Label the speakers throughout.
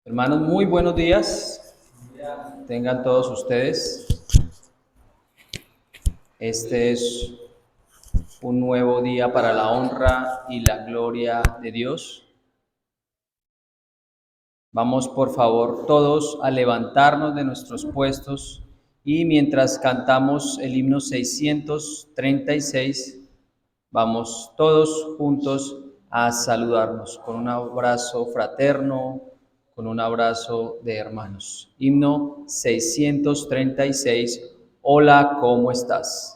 Speaker 1: Hermanos, muy buenos días. Tengan todos ustedes. Este es un nuevo día para la honra y la gloria de Dios. Vamos, por favor, todos a levantarnos de nuestros puestos y mientras cantamos el himno 636, vamos todos juntos a saludarnos con un abrazo fraterno, con un abrazo de hermanos. Himno 636. Hola, ¿cómo estás?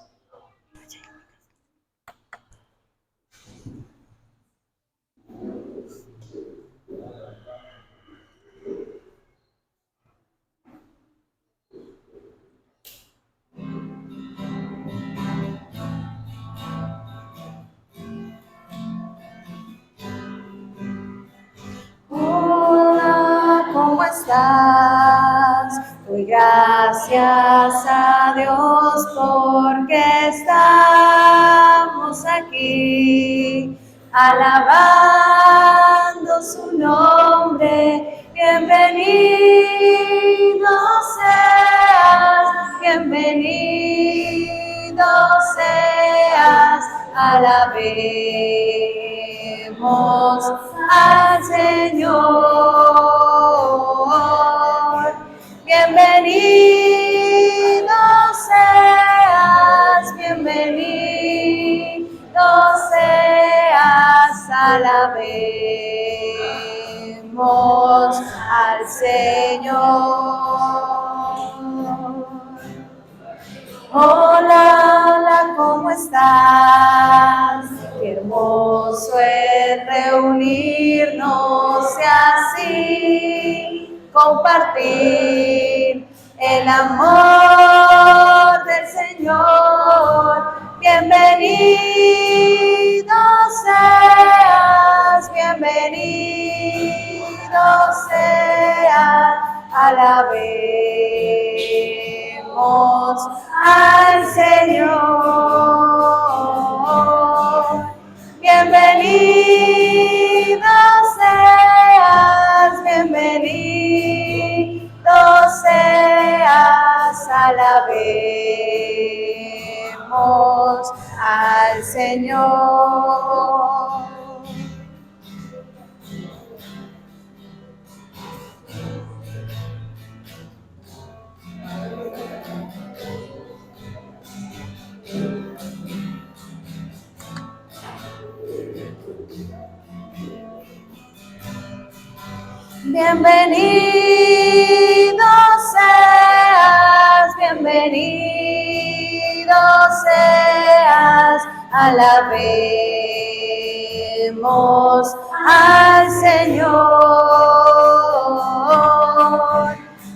Speaker 2: Hola, ¿cómo estás? Doy gracias a Dios porque estamos aquí, alabando su nombre. Bienvenido seas, bienvenido seas, alabemos al Señor. Bienvenido seas, bienvenido seas, alabemos al Señor. Hola, hola, ¿cómo estás? Qué hermoso es reunirnos y así compartir el amor del Señor. Bienvenido seas, bienvenido seas, alabemos al Señor. Bienvenido seas, bienvenido seas, alabemos al Señor. Bienvenido seas, bienvenido seas, alabemos al Señor.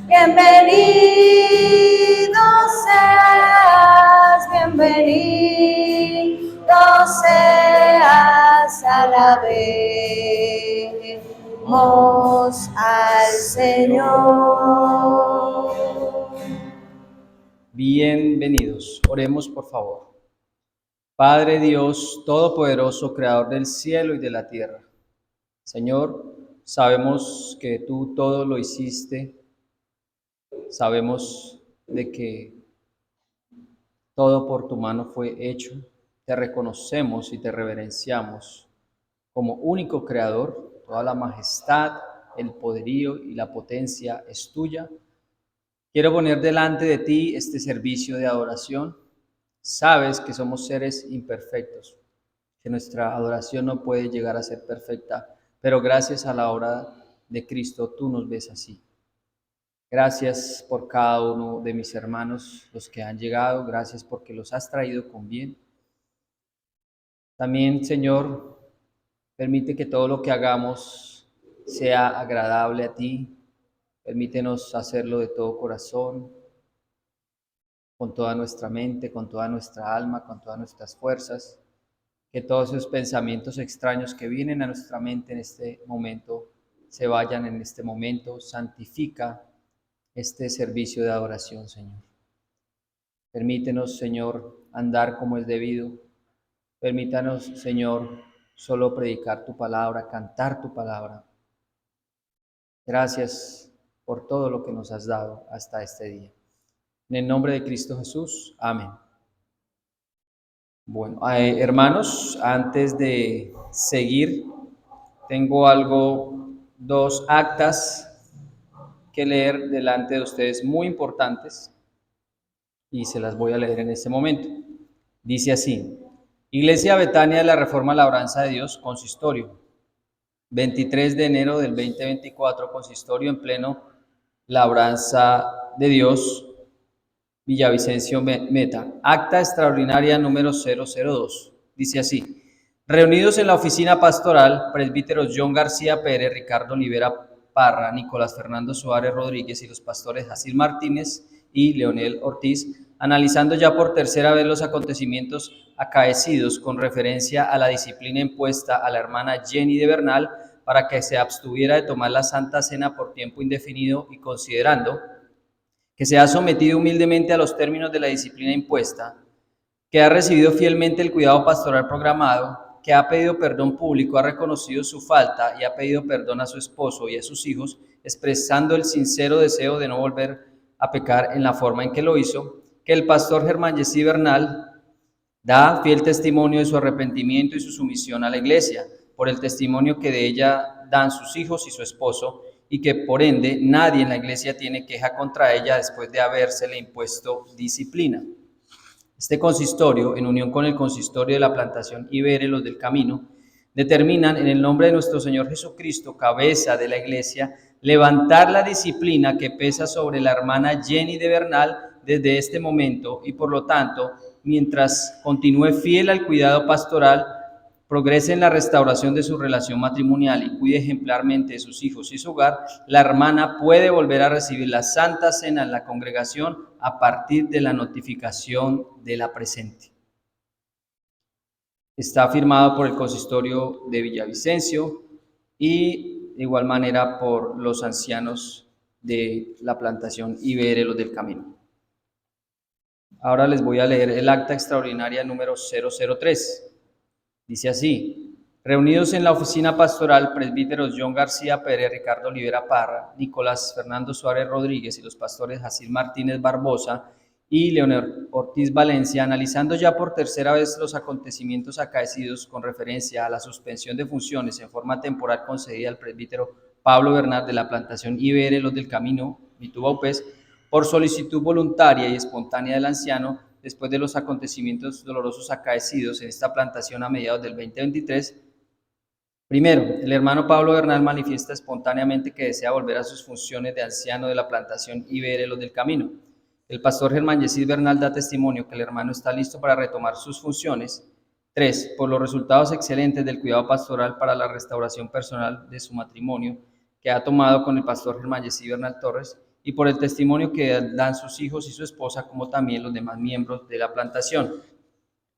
Speaker 2: Bienvenido seas, bienvenido seas, alabemos al Señor.
Speaker 1: Bienvenidos. Oremos, por favor. Padre Dios, Todopoderoso, Creador del cielo y de la tierra. Señor, sabemos que tú todo lo hiciste. Sabemos de que todo por tu mano fue hecho. Te reconocemos y te reverenciamos como único creador. Toda la majestad, el poderío y la potencia es tuya. Quiero poner delante de ti este servicio de adoración. Sabes que somos seres imperfectos, que nuestra adoración no puede llegar a ser perfecta, pero gracias a la obra de Cristo tú nos ves así. Gracias por cada uno de mis hermanos, los que han llegado. Gracias porque los has traído con bien. También, Señor, permite que todo lo que hagamos sea agradable a ti. Permítenos hacerlo de todo corazón, con toda nuestra mente, con toda nuestra alma, con todas nuestras fuerzas. Que todos esos pensamientos extraños que vienen a nuestra mente en este momento se vayan en este momento. Santifica este servicio de adoración, Señor. Permítenos, Señor, andar como es debido. Permítanos, Señor, solo predicar tu palabra, cantar tu palabra. Gracias por todo lo que nos has dado hasta este día. En el nombre de Cristo Jesús, amén. Bueno, hermanos, antes de seguir, tengo dos actas que leer delante de ustedes muy importantes y se las voy a leer en este momento. Dice así: Iglesia Betania de la Reforma Labranza de Dios, consistorio, 23 de enero del 2024, consistorio en pleno Labranza de Dios, Villavicencio Meta. Acta extraordinaria número 002. Dice así: reunidos en la oficina pastoral, presbíteros John García Pérez, Ricardo Olivera Parra, Nicolás Fernando Suárez Rodríguez y los pastores Jacir Martínez y Leonel Ortiz, analizando ya por tercera vez los acontecimientos acaecidos con referencia a la disciplina impuesta a la hermana Jenny de Bernal para que se abstuviera de tomar la Santa Cena por tiempo indefinido y considerando que se ha sometido humildemente a los términos de la disciplina impuesta, que ha recibido fielmente el cuidado pastoral programado, que ha pedido perdón público, ha reconocido su falta y ha pedido perdón a su esposo y a sus hijos, expresando el sincero deseo de no volver a pecar en la forma en que lo hizo, que el pastor Germán Jessy Bernal da fiel testimonio de su arrepentimiento y su sumisión a la iglesia, por el testimonio que de ella dan sus hijos y su esposo, y que por ende nadie en la iglesia tiene queja contra ella después de habérsele impuesto disciplina. Este consistorio, en unión con el consistorio de la plantación Ibere, los del Camino, determinan en el nombre de nuestro Señor Jesucristo, cabeza de la iglesia, levantar la disciplina que pesa sobre la hermana Jenny de Bernal desde este momento y por lo tanto, mientras continúe fiel al cuidado pastoral, progrese en la restauración de su relación matrimonial y cuide ejemplarmente de sus hijos y su hogar, la hermana puede volver a recibir la Santa Cena en la congregación a partir de la notificación de la presente. Está firmado por el consistorio de Villavicencio y de igual manera por los ancianos de la plantación Ibere, los del Camino. Ahora les voy a leer el acta extraordinaria número 003. Dice así: reunidos en la oficina pastoral, presbíteros John García Pérez, Ricardo Olivera Parra, Nicolás Fernando Suárez Rodríguez y los pastores Jacir Martínez Barbosa y Leonel Ortiz Valencia, analizando ya por tercera vez los acontecimientos acaecidos con referencia a la suspensión de funciones en forma temporal concedida al presbítero Pablo Bernal de la plantación Ibere, los del Camino, Mitubaupés, por solicitud voluntaria y espontánea del anciano, después de los acontecimientos dolorosos acaecidos en esta plantación a mediados del 2023. Primero, el hermano Pablo Bernal manifiesta espontáneamente que desea volver a sus funciones de anciano de la plantación Ibere, los del Camino. El pastor Germán Jessy Bernal da testimonio que el hermano está listo para retomar sus funciones. 3. Por los resultados excelentes del cuidado pastoral para la restauración personal de su matrimonio que ha tomado con el pastor Germán Jessy Bernal Torres, y por el testimonio que dan sus hijos y su esposa, como también los demás miembros de la plantación.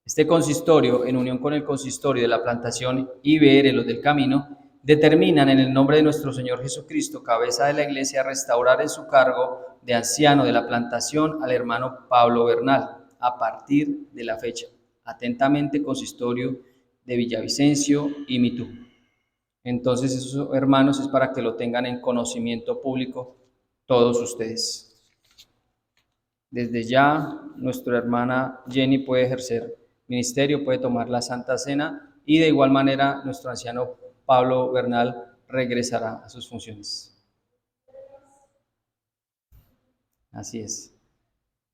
Speaker 1: Este consistorio, en unión con el consistorio de la plantación Ibere, los del Camino, determinan en el nombre de nuestro Señor Jesucristo, cabeza de la iglesia, restaurar en su cargo de anciano de la plantación al hermano Pablo Bernal, a partir de la fecha. Atentamente, consistorio de Villavicencio y Mitú. Entonces, esos hermanos es para que lo tengan en conocimiento público todos ustedes. Desde ya, nuestra hermana Jenny puede ejercer ministerio, puede tomar la Santa Cena y de igual manera nuestro anciano Pablo Bernal regresará a sus funciones. Así es.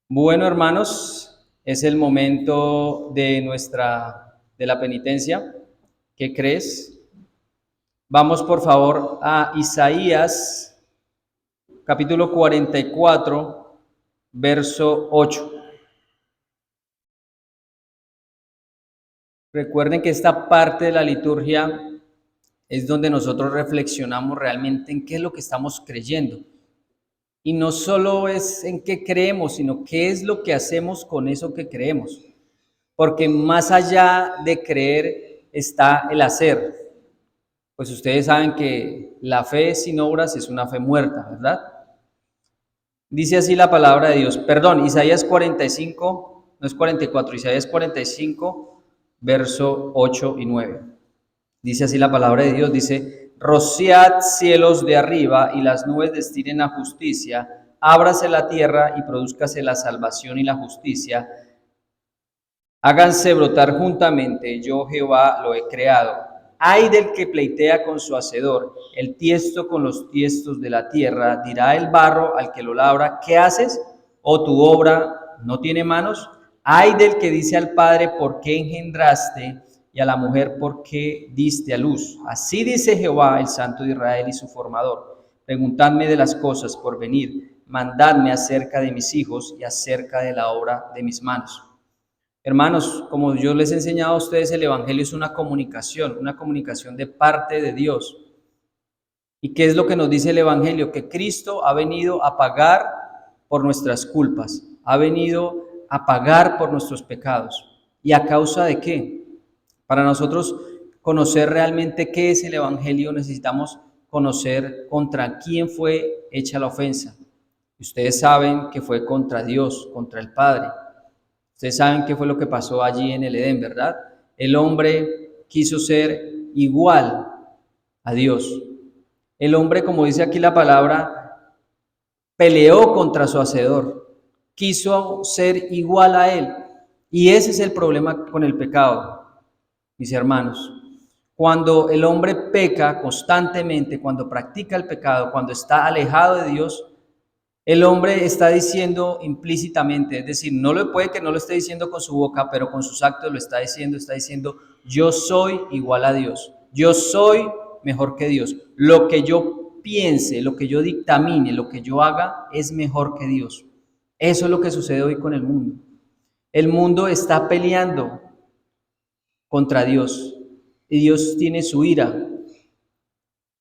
Speaker 1: Bueno, hermanos, es el momento de la penitencia. ¿Qué crees? Vamos por favor a Isaías capítulo 44, verso 8. Recuerden que esta parte de la liturgia es donde nosotros reflexionamos realmente en qué es lo que estamos creyendo. Y no solo es en qué creemos, sino qué es lo que hacemos con eso que creemos. Porque más allá de creer está el hacer. Pues ustedes saben que la fe sin obras es una fe muerta, ¿verdad? Dice así la palabra de Dios. Perdón, Isaías 45, no es 44, Isaías 45, verso 8 y 9. Dice así la palabra de Dios, dice: rociad cielos de arriba y las nubes destinen la justicia, ábrase la tierra y produzcase la salvación y la justicia, háganse brotar juntamente, yo Jehová lo he creado. Ay del que pleitea con su hacedor, el tiesto con los tiestos de la tierra, dirá el barro al que lo labra, ¿qué haces? ¿O tu obra no tiene manos? Ay del que dice al padre, ¿por qué engendraste? Y a la mujer, ¿por qué diste a luz? Así dice Jehová, el Santo de Israel y su formador. Preguntadme de las cosas por venir, mandadme acerca de mis hijos y acerca de la obra de mis manos. Hermanos, como yo les he enseñado a ustedes, el Evangelio es una comunicación de parte de Dios. ¿Y qué es lo que nos dice el Evangelio? Que Cristo ha venido a pagar por nuestras culpas, ha venido a pagar por nuestros pecados. ¿Y a causa de qué? Para nosotros conocer realmente qué es el Evangelio, necesitamos conocer contra quién fue hecha la ofensa. Ustedes saben que fue contra Dios, contra el Padre. Ustedes saben qué fue lo que pasó allí en el Edén, ¿verdad? El hombre quiso ser igual a Dios. El hombre, como dice aquí la palabra, peleó contra su hacedor, quiso ser igual a él. Y ese es el problema con el pecado, mis hermanos. Cuando el hombre peca constantemente, cuando practica el pecado, cuando está alejado de Dios, el hombre está diciendo implícitamente, es decir, puede que no lo esté diciendo con su boca, pero con sus actos lo está diciendo, yo soy igual a Dios, yo soy mejor que Dios. Lo que yo piense, lo que yo dictamine, lo que yo haga es mejor que Dios. Eso es lo que sucede hoy con el mundo. El mundo está peleando contra Dios y Dios tiene su ira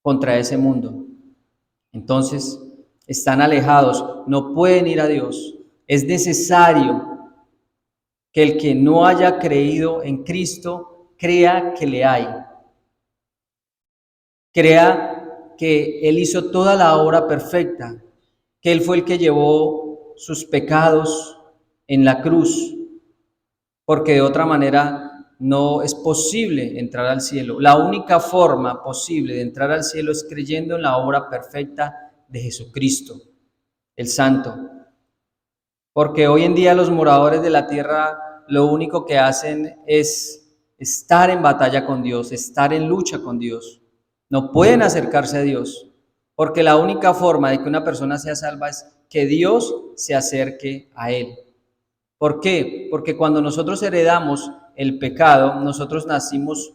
Speaker 1: contra ese mundo. Entonces, están alejados, no pueden ir a Dios. Es necesario que el que no haya creído en Cristo crea que le hay. Crea que Él hizo toda la obra perfecta, que Él fue el que llevó sus pecados en la cruz, porque de otra manera no es posible entrar al cielo. La única forma posible de entrar al cielo es creyendo en la obra perfecta de Jesucristo, el Santo. Porque hoy en día los moradores de la tierra lo único que hacen es estar en batalla con Dios, estar en lucha con Dios. No pueden acercarse a Dios, porque la única forma de que una persona sea salva es que Dios se acerque a él. ¿Por qué? Porque cuando nosotros heredamos el pecado, nosotros nacimos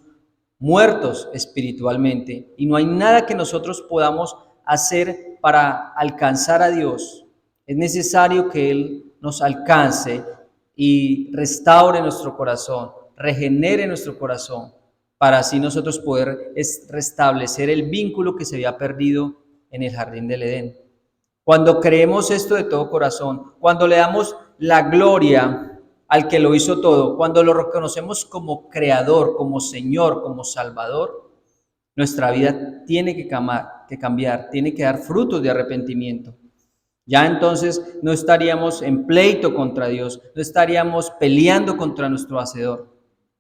Speaker 1: muertos espiritualmente y no hay nada que nosotros podamos hacer para alcanzar a Dios. Es necesario que Él nos alcance y restaure nuestro corazón, regenere nuestro corazón, para así nosotros poder restablecer el vínculo que se había perdido en el jardín del Edén. Cuando creemos esto de todo corazón, cuando le damos la gloria al que lo hizo todo, cuando lo reconocemos como creador, como Señor, como Salvador, nuestra vida tiene que cambiar, tiene que dar frutos de arrepentimiento. Ya entonces no estaríamos en pleito contra Dios, no estaríamos peleando contra nuestro Hacedor.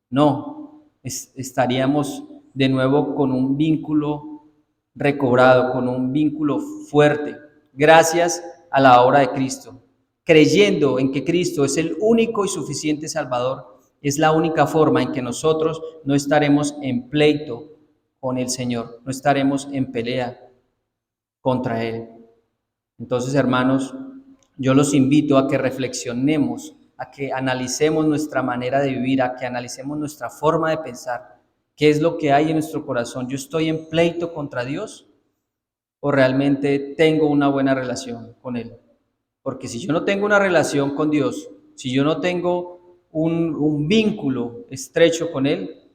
Speaker 1: No, estaríamos de nuevo con un vínculo recobrado, con un vínculo fuerte, gracias a la obra de Cristo. Creyendo en que Cristo es el único y suficiente Salvador, es la única forma en que nosotros no estaremos en pleito con el Señor, no estaremos en pelea contra Él. Entonces, hermanos, yo los invito a que reflexionemos, a que analicemos nuestra manera de vivir, a que analicemos nuestra forma de pensar. ¿Qué es lo que hay en nuestro corazón? ¿Yo estoy en pleito contra Dios o realmente tengo una buena relación con Él? Porque si yo no tengo una relación con Dios, si yo no tengo un vínculo estrecho con Él,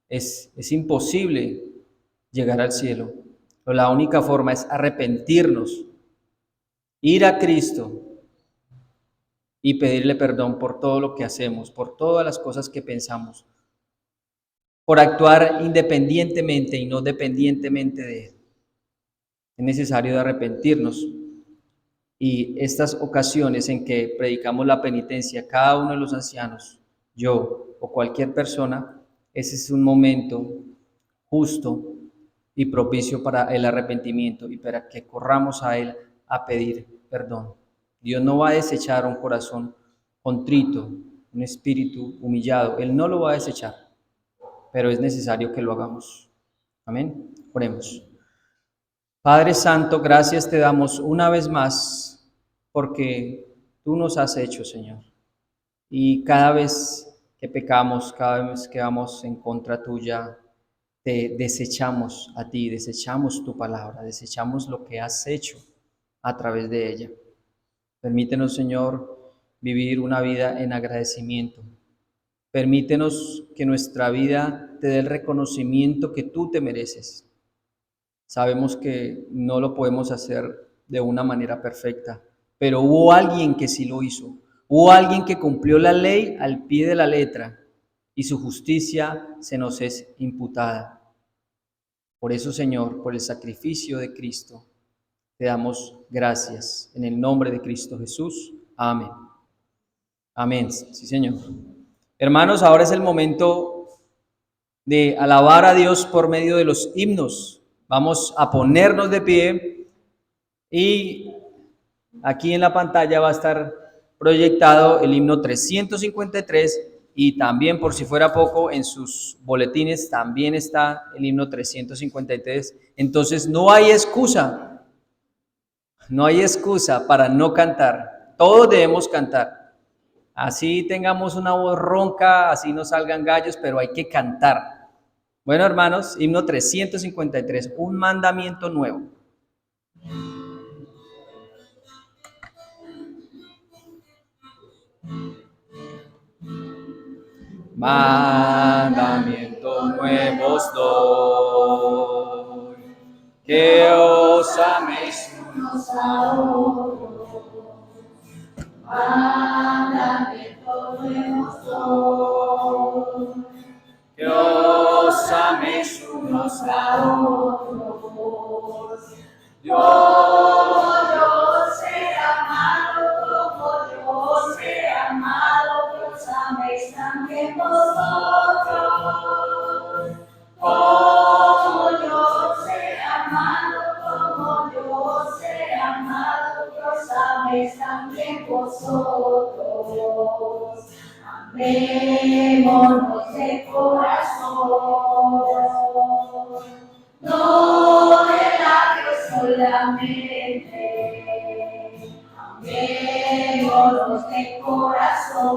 Speaker 1: es imposible llegar al cielo. Pero la única forma es arrepentirnos, ir a Cristo y pedirle perdón por todo lo que hacemos, por todas las cosas que pensamos, por actuar independientemente y no dependientemente de Él. Es necesario arrepentirnos. Y estas ocasiones en que predicamos la penitencia, cada uno de los ancianos, yo o cualquier persona, ese es un momento justo y propicio para el arrepentimiento y para que corramos a Él a pedir perdón. Dios no va a desechar un corazón contrito, un espíritu humillado. Él no lo va a desechar, pero es necesario que lo hagamos. Amén. Oremos. Padre Santo, gracias te damos una vez más porque tú nos has hecho, Señor. Y cada vez que pecamos, cada vez que vamos en contra tuya, te desechamos a ti, desechamos tu palabra, desechamos lo que has hecho a través de ella. Permítenos, Señor, vivir una vida en agradecimiento. Permítenos que nuestra vida te dé el reconocimiento que tú te mereces. Sabemos que no lo podemos hacer de una manera perfecta, pero hubo alguien que sí lo hizo. Hubo alguien que cumplió la ley al pie de la letra y su justicia se nos es imputada. Por eso, Señor, por el sacrificio de Cristo, te damos gracias. En el nombre de Cristo Jesús. Amén. Amén. Sí, Señor. Hermanos, ahora es el momento de alabar a Dios por medio de los himnos. Vamos a ponernos de pie y aquí en la pantalla va a estar proyectado el himno 353 y también, por si fuera poco, en sus boletines también está el himno 353. Entonces no hay excusa para no cantar. Todos debemos cantar. Así tengamos una voz ronca, así no salgan gallos, pero hay que cantar. Bueno, hermanos, himno 353, un mandamiento nuevo. Mandamientos nuevos doy, que os améis unos a otros. Mandamientos nuevos doy, que os améis unos a otros. Yo seré amado como yo seré amado, que os améis también vosotros. Como yo seré amado, como yo seré amado, que os améis también vosotros. Amémonos de corazón, no de labios solamente. Amémonos de corazón,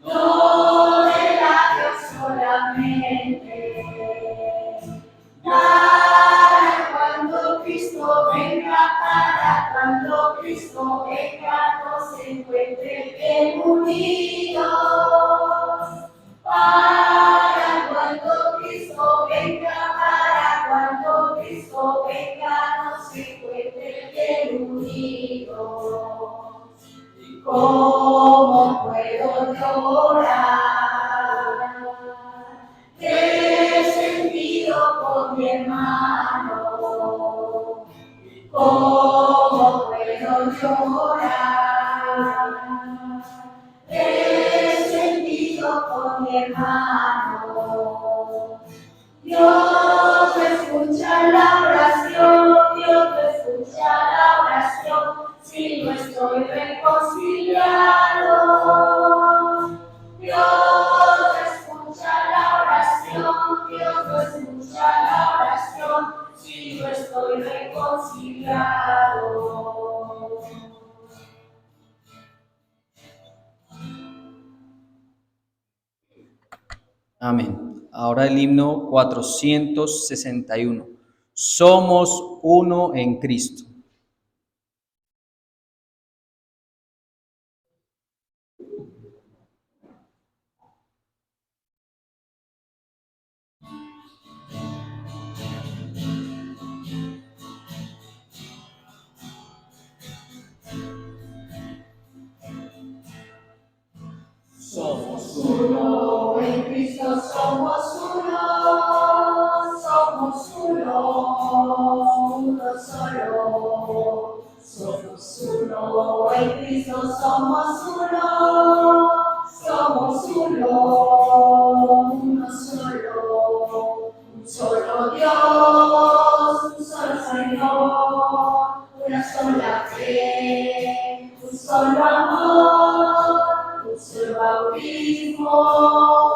Speaker 1: no de labios solamente. Para cuando Cristo venga, nos encuentre bien unidos. Para cuando Cristo venga, nos encuentre bien unidos. ¿Cómo puedo llorar? ¿Qué sentido con mi hermano? ¿Cómo puedo llorar? ¿Qué sentido con mi hermano? Dios escucha la oración, si no estoy reconciliado. Dios escucha la oración, si no estoy reconciliado. Amén. Ahora el himno 461. Somos uno en Cristo. Somos uno en Cristo, somos uno solo. Somos uno en Cristo, somos uno solo. Un
Speaker 2: una sola fe, un solo amor, un solo bautismo,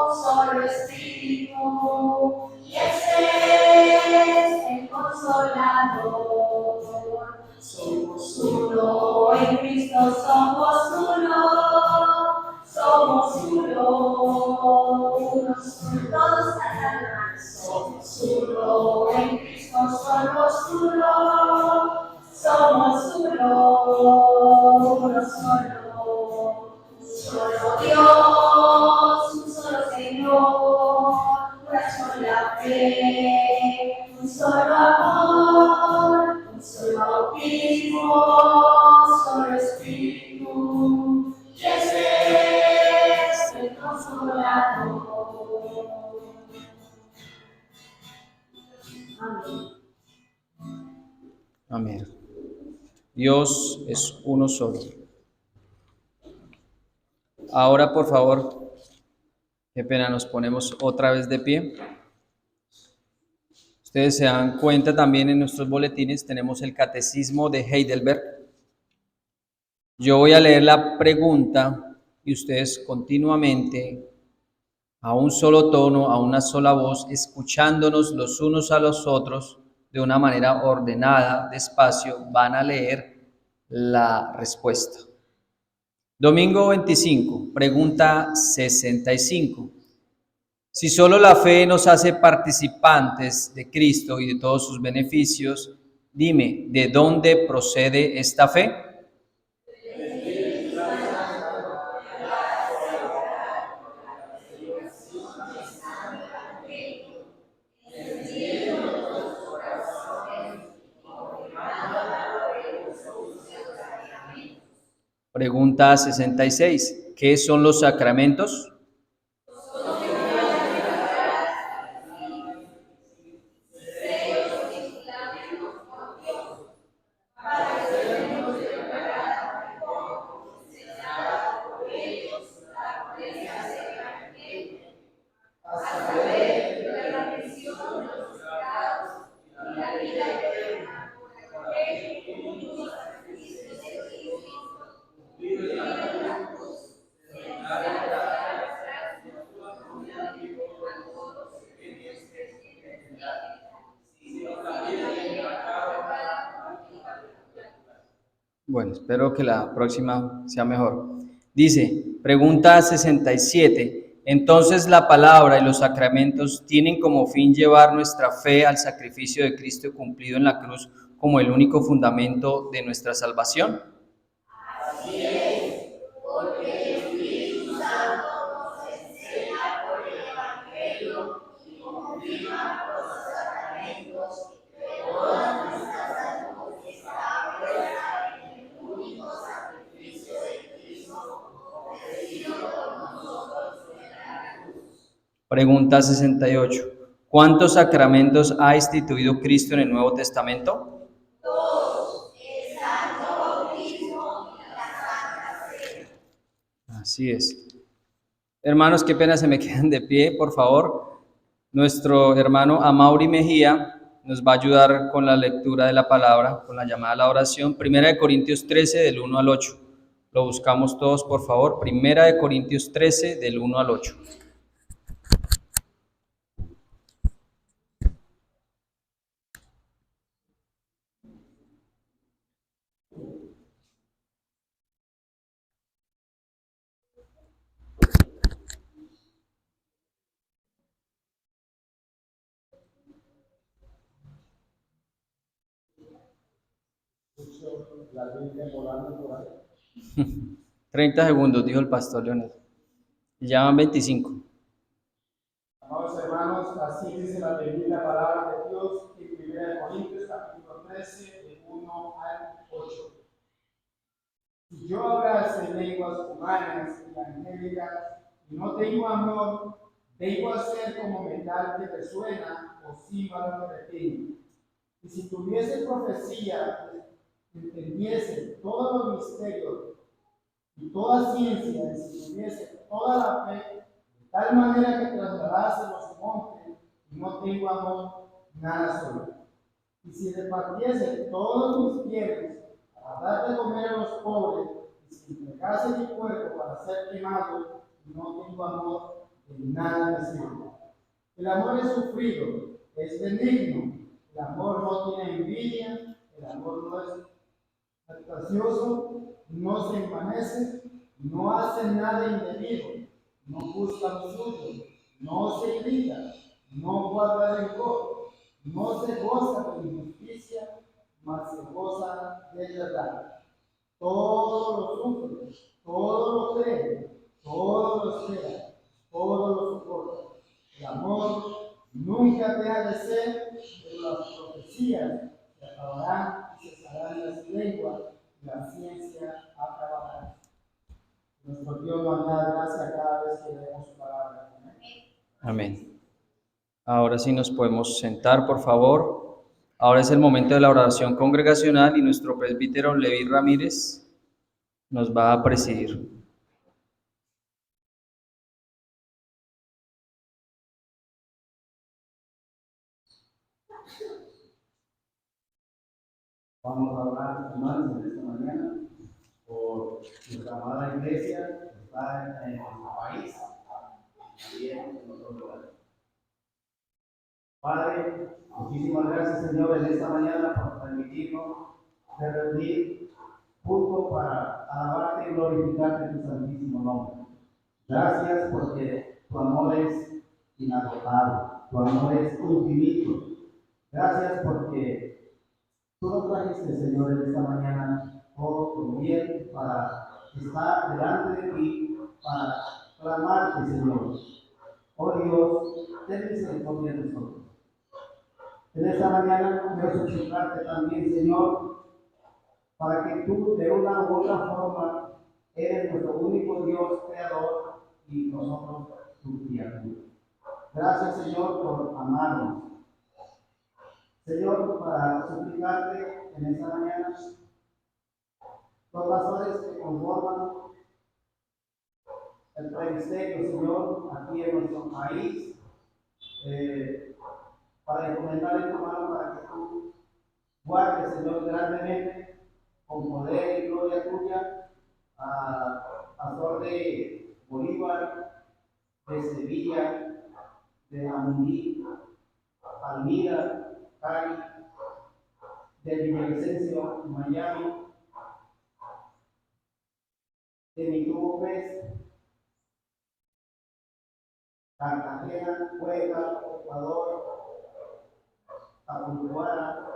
Speaker 2: un solo Espíritu, y ese es el Consolador. Somos uno, en Cristo somos uno, uno solo, todos cantan. Somos uno, en Cristo somos uno, uno solo. Un solo Dios, un solo Señor, una sola fe, un solo amor, un solo bautismo, un solo Espíritu, y ese es el Consolador. Amén.
Speaker 1: Amén. Dios es uno solo. Ahora, por favor, qué pena, nos ponemos otra vez de pie. Ustedes se dan cuenta también en nuestros boletines, tenemos el Catecismo de Heidelberg. Yo voy a leer la pregunta y ustedes continuamente, a un solo tono, a una sola voz, escuchándonos los unos a los otros de una manera ordenada, despacio, van a leer la respuesta. Domingo 25, pregunta 65. Si solo la fe nos hace participantes de Cristo y de todos sus beneficios, dime, ¿de dónde procede esta fe? Pregunta 66. ¿Qué son los sacramentos? Bueno, espero que la próxima sea mejor. Dice, pregunta 67. Entonces la palabra y los sacramentos tienen como fin llevar nuestra fe al sacrificio de Cristo cumplido en la cruz como el único fundamento de nuestra salvación.
Speaker 2: Así es, porque el Espíritu Santo nos enseña por el Evangelio y confirma por los sacramentos que toda nuestra salud está puesta en el único sacrificio de Cristo, ofrecido por nosotros en la cruz.
Speaker 1: Pregunta 68. ¿Cuántos sacramentos ha instituido Cristo en el Nuevo Testamento?
Speaker 2: Todos, el santo bautismo y la santa cena.
Speaker 1: Así es. Hermanos, qué pena se me quedan de pie, por favor. Nuestro hermano Amaury Mejía nos va a ayudar con la lectura de la palabra, con la llamada a la oración. Primera de Corintios 13, del 1 al 8. Lo buscamos todos, por favor. Primera de Corintios 13, del 1 al 8.
Speaker 3: La Biblia volando por ahí.
Speaker 1: 30 segundos, dijo el pastor Leonel. Y ya van 25.
Speaker 3: Amados hermanos, así dice la bendita palabra de Dios en 1 Corintios capítulo 13, de 1 al 8. Si yo hablase en lenguas humanas y angélicas y no tengo amor, vengo a ser como metal que resuena o címbalo que retiene. Y si tuviese profecía, entendiese todos los misterios y toda ciencia, y si tuviese toda la fe, de tal manera que trasladase los montes y no tengo amor, nada soy. Y si repartiese todos mis bienes para dar de comer a los pobres, y si entregase mi cuerpo para ser quemado, y no tengo amor, de nada me sirve. El amor es sufrido, es benigno, el amor no tiene envidia, el amor no es jactancioso, no se envanece, no hace nada indebido, no busca lo suyo, no se irrita, no guarda rencor, no se goza de injusticia, mas se goza de verdad. Todo lo sufre, todo lo cree, todo lo espera, todo lo soporta. El amor nunca deja de ser, pero las profecías se acabarán y cesarán las lenguas, y la ciencia acabará. Nuestro Dios nos da gracia cada vez que leemos su palabra.
Speaker 1: Amén. Ahora sí nos podemos sentar, por favor. Ahora es el momento de la oración congregacional y nuestro presbítero Levi Ramírez nos va a presidir.
Speaker 4: Vamos a hablar, hermanos, en esta mañana por nuestra amada iglesia que está en nuestro país, también en otros lugares. Padre, muchísimas gracias, Señor, en esta mañana por permitirnos reunir juntos para alabarte y glorificarte tu santísimo nombre. Gracias porque tu amor es inagotable, tu amor es infinito. Gracias porque tú nos trajiste, Señor, en esta mañana, oh, tu bien, para estar delante de ti, para clamarte, Señor. Oh Dios, ten misericordia de nosotros. En esta mañana quiero suplicarte también, Señor, para que tú de una u otra forma eres nuestro único Dios creador y nosotros tu criatura. Gracias, Señor, por amarnos. Señor, para suplicarte en esta mañana, los pastores que conforman el presbiterio, Señor, aquí en nuestro país, para encomendar en tu mano para que tú guardes, Señor, grandemente, con poder y gloria tuya, a Flor de Bolívar, de Sevilla, de Amuní, Palmira, Cali, de Villavicencio, Miami, de Mitúpez, Cartagena, Cuenca, Ecuador, Apuluana,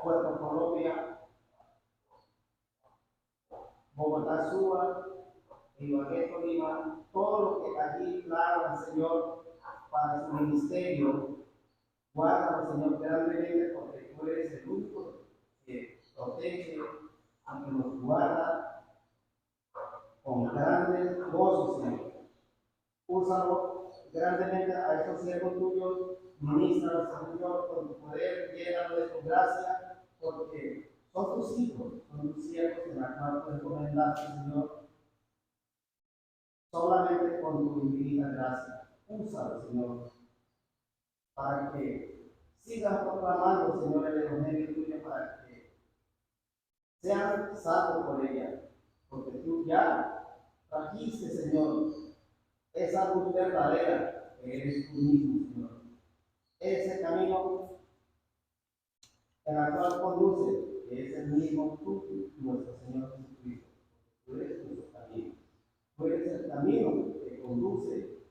Speaker 4: Puerto Colombia, Bogotá, Suba, Ibagué, Tolima, todo lo que allí clama, Señor, para su ministerio, guárdalo, Señor, grandemente, porque tú eres el único que protege, que nos guarda con grandes gozos, Señor. Úsalo grandemente a estos siervos tuyos, ministralos, Señor, con tu poder, llénalo de tu gracia, porque son tus hijos, son tus siervos en la cual tú encomendaste, Señor, solamente con tu infinita gracia. Úsalo, Señor, para que sigan proclamando, Señor, el evangelio tuyo, para que sean salvos por ella, porque tú ya trajiste, Señor, esa luz verdadera que eres tú mismo, Señor. Ese camino en el cual conduce, que es el mismo tú, nuestro Señor Jesucristo. Tú eres nuestro camino. Tú eres el camino que conduce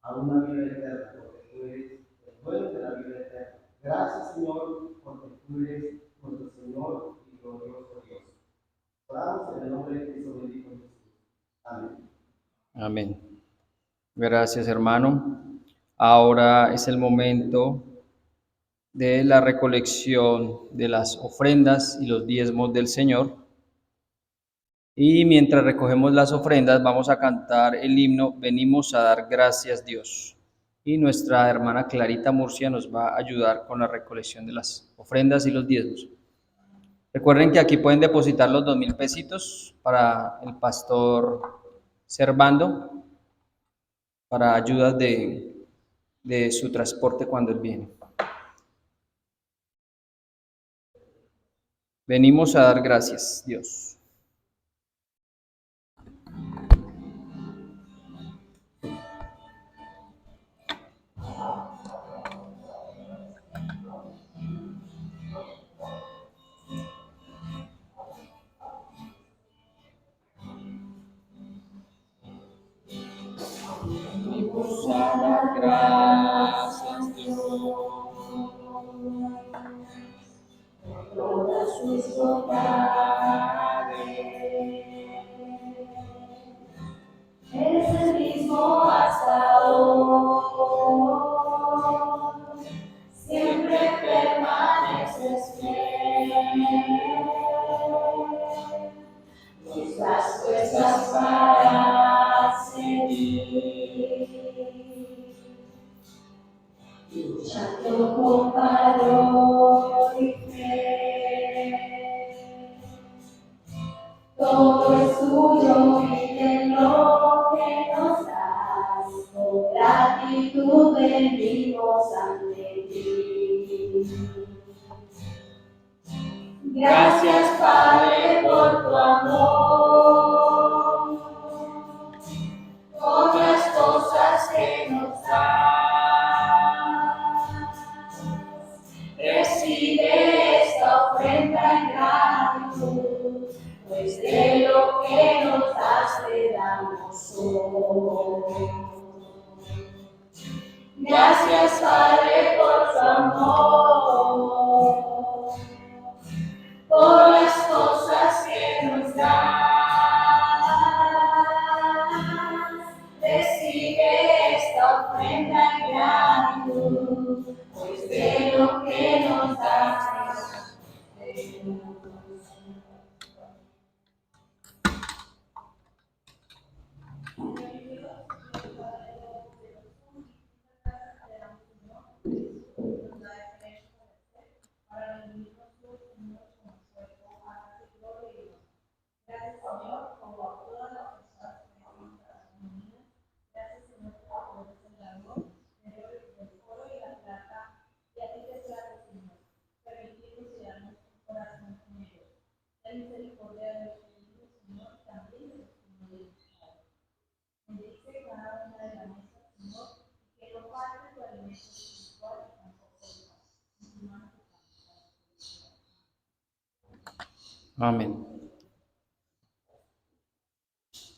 Speaker 4: a una vida eterna, porque tú eres el dueño de la vida eterna. Gracias, Señor, porque tú eres nuestro Señor y glorioso Dios. Oramos en el nombre de Cristo bendito Jesús. Amén.
Speaker 1: Amén. Gracias, hermano. Ahora es el momento de la recolección de las ofrendas y los diezmos del Señor. Y mientras recogemos las ofrendas, vamos a cantar el himno Venimos a dar gracias, Dios. Y nuestra hermana Clarita Murcia nos va a ayudar con la recolección de las ofrendas y los diezmos. Recuerden que aquí pueden depositar los 2,000 pesitos para el pastor Servando, para ayudas de su transporte cuando él viene. Venimos a dar gracias, Dios. Venimos a dar gracias, Dios. Todas sus bondades.
Speaker 2: Es el mismo hasta hoy, siempre permaneces fiel. Nos das fuerzas para seguir, luchando con valor y fe. Todo es tuyo y de lo que nos das, con gratitud venimos ante ti. Gracias, Padre, por tu amor, por las cosas que nos das. Recibe esta ofrenda en gratitud, pues de lo que nos das te damos hoy. Gracias, Padre, por tu amor, por las cosas que nos das. Recibe esta ofrenda en gratitud, pues de lo que nos das te damos.
Speaker 1: Amén.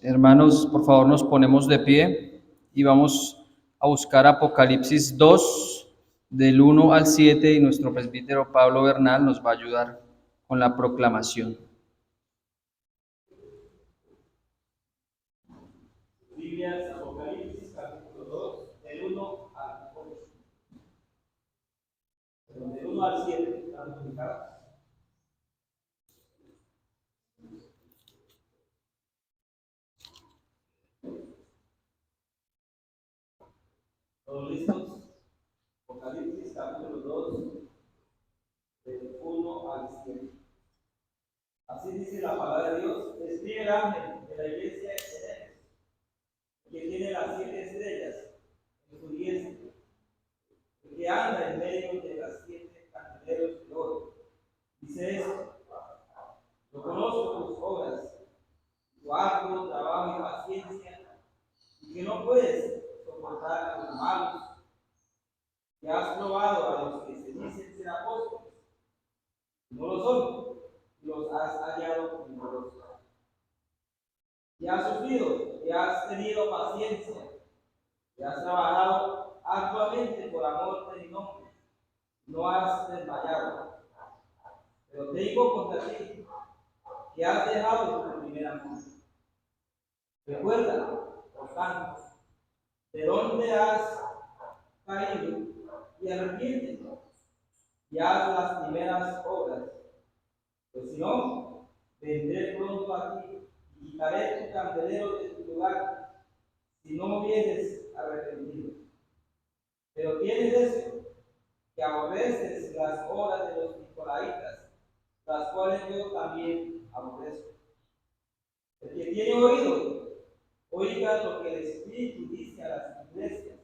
Speaker 1: Hermanos, por favor nos ponemos de pie y vamos a buscar Apocalipsis 2, del 1 al 7, y nuestro presbítero Pablo Bernal nos va a ayudar con la proclamación.
Speaker 4: Biblias, Apocalipsis, capítulo 2, del 1 al 8. Del 1 al 7, ¿están publicadas? ¿Todos listos? Apocalipsis, capítulo 2, del 1 al 7. Así dice la palabra de Dios: escribe el ángel de la iglesia de Ceres, que tiene las 7 estrellas en su diestra, el que anda en medio de las 7 candeleros de oro. Dice esto: yo conozco tus obras, tu arduo trabajo y paciencia, y que no puedes soportar a los malos, y has probado a los que se dicen ser apóstoles, y no lo son, y los has hallado mentirosos. Y has sufrido, y has tenido paciencia, y has trabajado arduamente por amor de mi nombre, no has desmayado. Pero te digo contra ti, que has dejado tu primer amor. Recuerda, por tanto, de dónde has caído, y arrepiéntete, y haz las primeras obras. Pues si no, vendré pronto a ti y quitaré tu candelero de tu lugar, si no vienes arrepentido. Pero tienes eso, que aborreces las obras de los nicolaitas, las cuales yo también aborrezco. El que tiene oído, oiga lo que el Espíritu dice a las iglesias.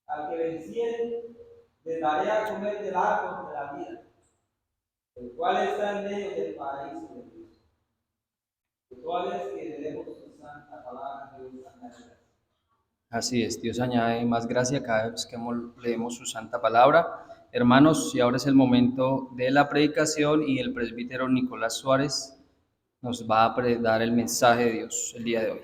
Speaker 4: Al que venciere, le daré a comer del árbol de la vida,
Speaker 5: el cual está en medio del paraíso de Dios. El cual es que leemos su santa palabra, Dios añade.
Speaker 1: Así es, Dios añade más gracia cada vez que leemos su santa palabra. Hermanos, y ahora es el momento de la predicación y el presbítero Nicolás Suárez nos va a dar el mensaje de Dios el día de hoy.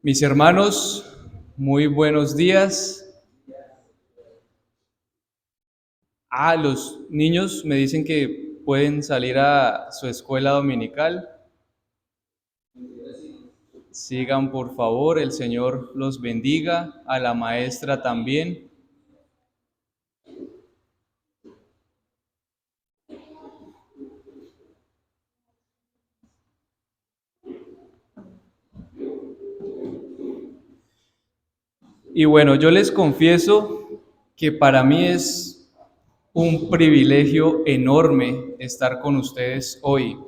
Speaker 1: Mis hermanos, muy buenos días. Los niños me dicen que pueden salir a su escuela dominical. Sigan, por favor, el Señor los bendiga, a la maestra también. Y bueno, yo les confieso que para mí es un privilegio enorme estar con ustedes hoy.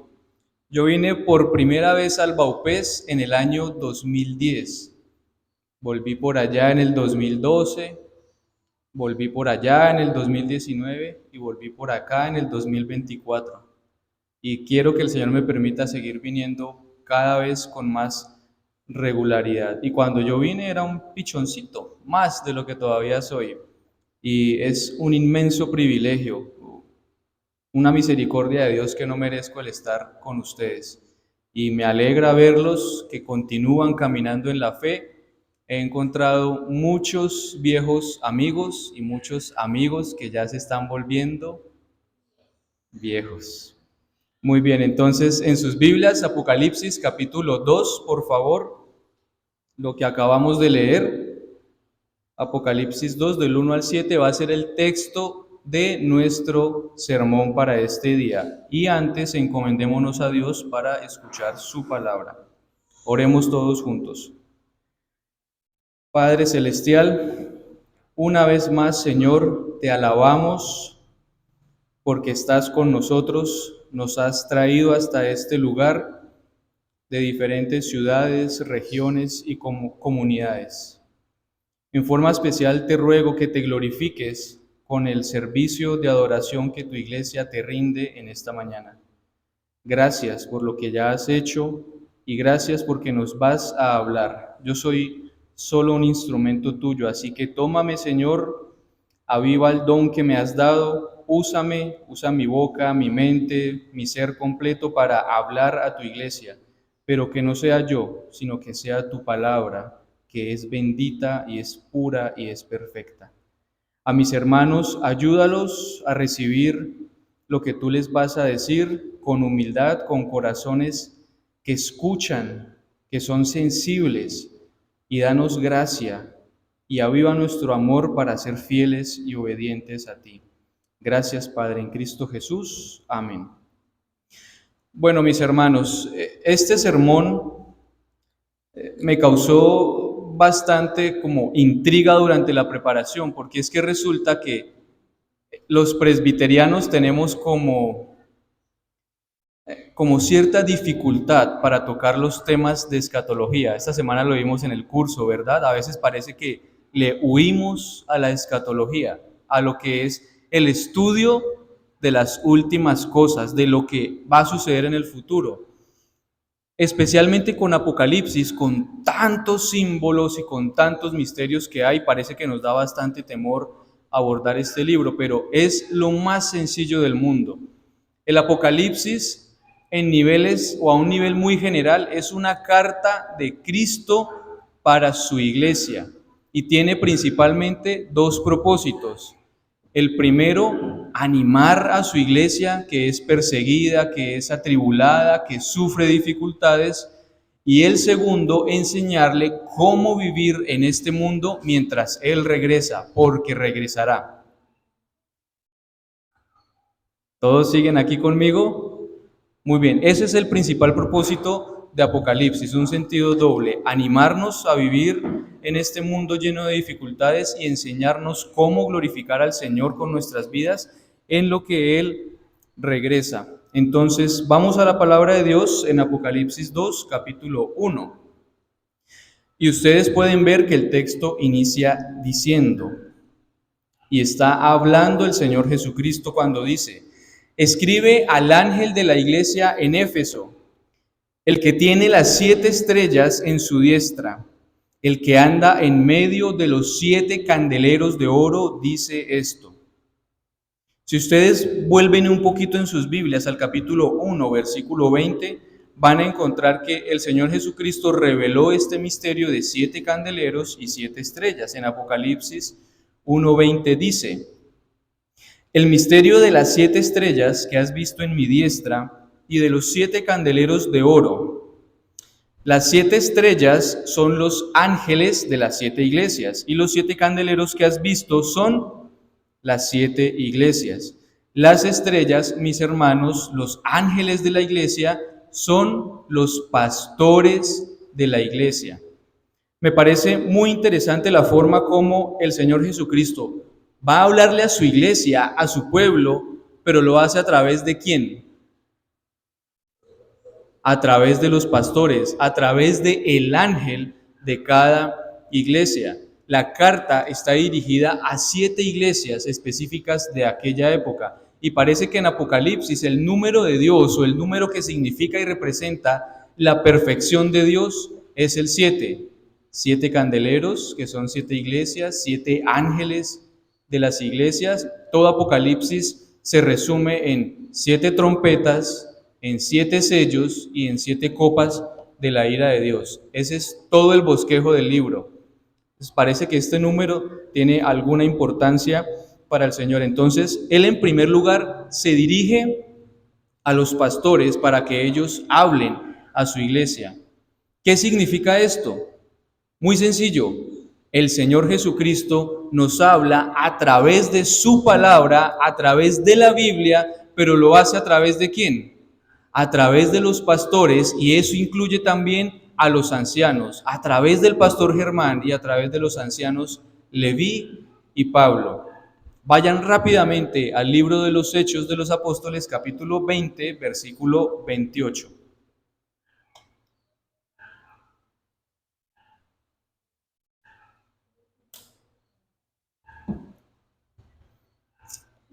Speaker 1: Yo vine por primera vez al Baupés en el año 2010. Volví por allá en el 2012, volví por allá en el 2019 y volví por acá en el 2024. Y quiero que el Señor me permita seguir viniendo cada vez con más regularidad. Y cuando yo vine era un pichoncito, más de lo que todavía soy. Y es un inmenso privilegio, una misericordia de Dios que no merezco el estar con ustedes. Y me alegra verlos que continúan caminando en la fe. He encontrado muchos viejos amigos y muchos amigos que ya se están volviendo viejos. Muy bien, entonces en sus Biblias, Apocalipsis capítulo 2, por favor, lo que acabamos de leer, Apocalipsis 2 del 1 al 7 va a ser el texto de nuestro sermón para este día. Y antes encomendémonos a Dios para escuchar su palabra. Oremos todos juntos. Padre Celestial, una vez más, Señor, te alabamos porque estás con nosotros, nos has traído hasta este lugar de diferentes ciudades, regiones y comunidades. En forma especial te ruego que te glorifiques con el servicio de adoración que tu iglesia te rinde en esta mañana. Gracias por lo que ya has hecho y gracias porque nos vas a hablar. Yo soy solo un instrumento tuyo, así que tómame, Señor, aviva el don que me has dado, úsame, usa mi boca, mi mente, mi ser completo para hablar a tu iglesia, pero que no sea yo, sino que sea tu palabra, que es bendita y es pura y es perfecta. A mis hermanos, ayúdalos a recibir lo que tú les vas a decir con humildad, con corazones que escuchan, que son sensibles, y danos gracia y aviva nuestro amor para ser fieles y obedientes a ti. Gracias, Padre, en Cristo Jesús. Amén. Bueno, mis hermanos, este sermón me causó bastante como intriga durante la preparación, porque es que resulta que los presbiterianos tenemos como cierta dificultad para tocar los temas de escatología. Esta semana lo vimos en el curso, ¿verdad? A veces parece que le huimos a la escatología, a lo que es el estudio de las últimas cosas, de lo que va a suceder en el futuro. Especialmente con Apocalipsis, con tantos símbolos y con tantos misterios que hay, parece que nos da bastante temor abordar este libro, pero es lo más sencillo del mundo. El Apocalipsis, en niveles o a un nivel muy general, es una carta de Cristo para su iglesia y tiene principalmente dos propósitos. El primero, animar a su iglesia que es perseguida, que es atribulada, que sufre dificultades. Y el segundo, enseñarle cómo vivir en este mundo mientras Él regresa, porque regresará. ¿Todos siguen aquí conmigo? Muy bien, ese es el principal propósito de Apocalipsis, un sentido doble: animarnos a vivir en este mundo lleno de dificultades y enseñarnos cómo glorificar al Señor con nuestras vidas en lo que Él regresa. Entonces, vamos a la palabra de Dios en Apocalipsis 2, capítulo 1. Y ustedes pueden ver que el texto inicia diciendo, y está hablando el Señor Jesucristo cuando dice: escribe al ángel de la iglesia en Éfeso, el que tiene las 7 estrellas en su diestra, el que anda en medio de los 7 candeleros de oro, dice esto. Si ustedes vuelven un poquito en sus Biblias al capítulo 1, versículo 20, van a encontrar que el Señor Jesucristo reveló este misterio de 7 candeleros y 7 estrellas. En Apocalipsis 1:20 dice: el misterio de las 7 estrellas que has visto en mi diestra y de los 7 candeleros de oro. Las 7 estrellas son los ángeles de las 7 iglesias y los 7 candeleros que has visto son las 7 iglesias. Las estrellas, mis hermanos, los ángeles de la iglesia, son los pastores de la iglesia. Me parece muy interesante la forma como el Señor Jesucristo va a hablarle a su iglesia, a su pueblo, pero lo hace a través de ¿quién? A través de los pastores, a través de el ángel de cada iglesia. La carta está dirigida a 7 iglesias específicas de aquella época. Y parece que en Apocalipsis el número de Dios, o el número que significa y representa la perfección de Dios, es el 7. 7 candeleros, que son 7 iglesias, 7 ángeles de las iglesias. Todo Apocalipsis se resume en 7 trompetas, en 7 sellos y en 7 copas de la ira de Dios. Ese es todo el bosquejo del libro. Pues parece que este número tiene alguna importancia para el Señor. Entonces, Él en primer lugar se dirige a los pastores para que ellos hablen a su iglesia. ¿Qué significa esto? Muy sencillo. El Señor Jesucristo nos habla a través de su palabra, a través de la Biblia, pero lo hace a través de ¿quién? A través de los pastores, y eso incluye también a los ancianos, a través del pastor Germán y a través de los ancianos Leví y Pablo. Vayan rápidamente al libro de los Hechos de los Apóstoles, capítulo 20, versículo 28.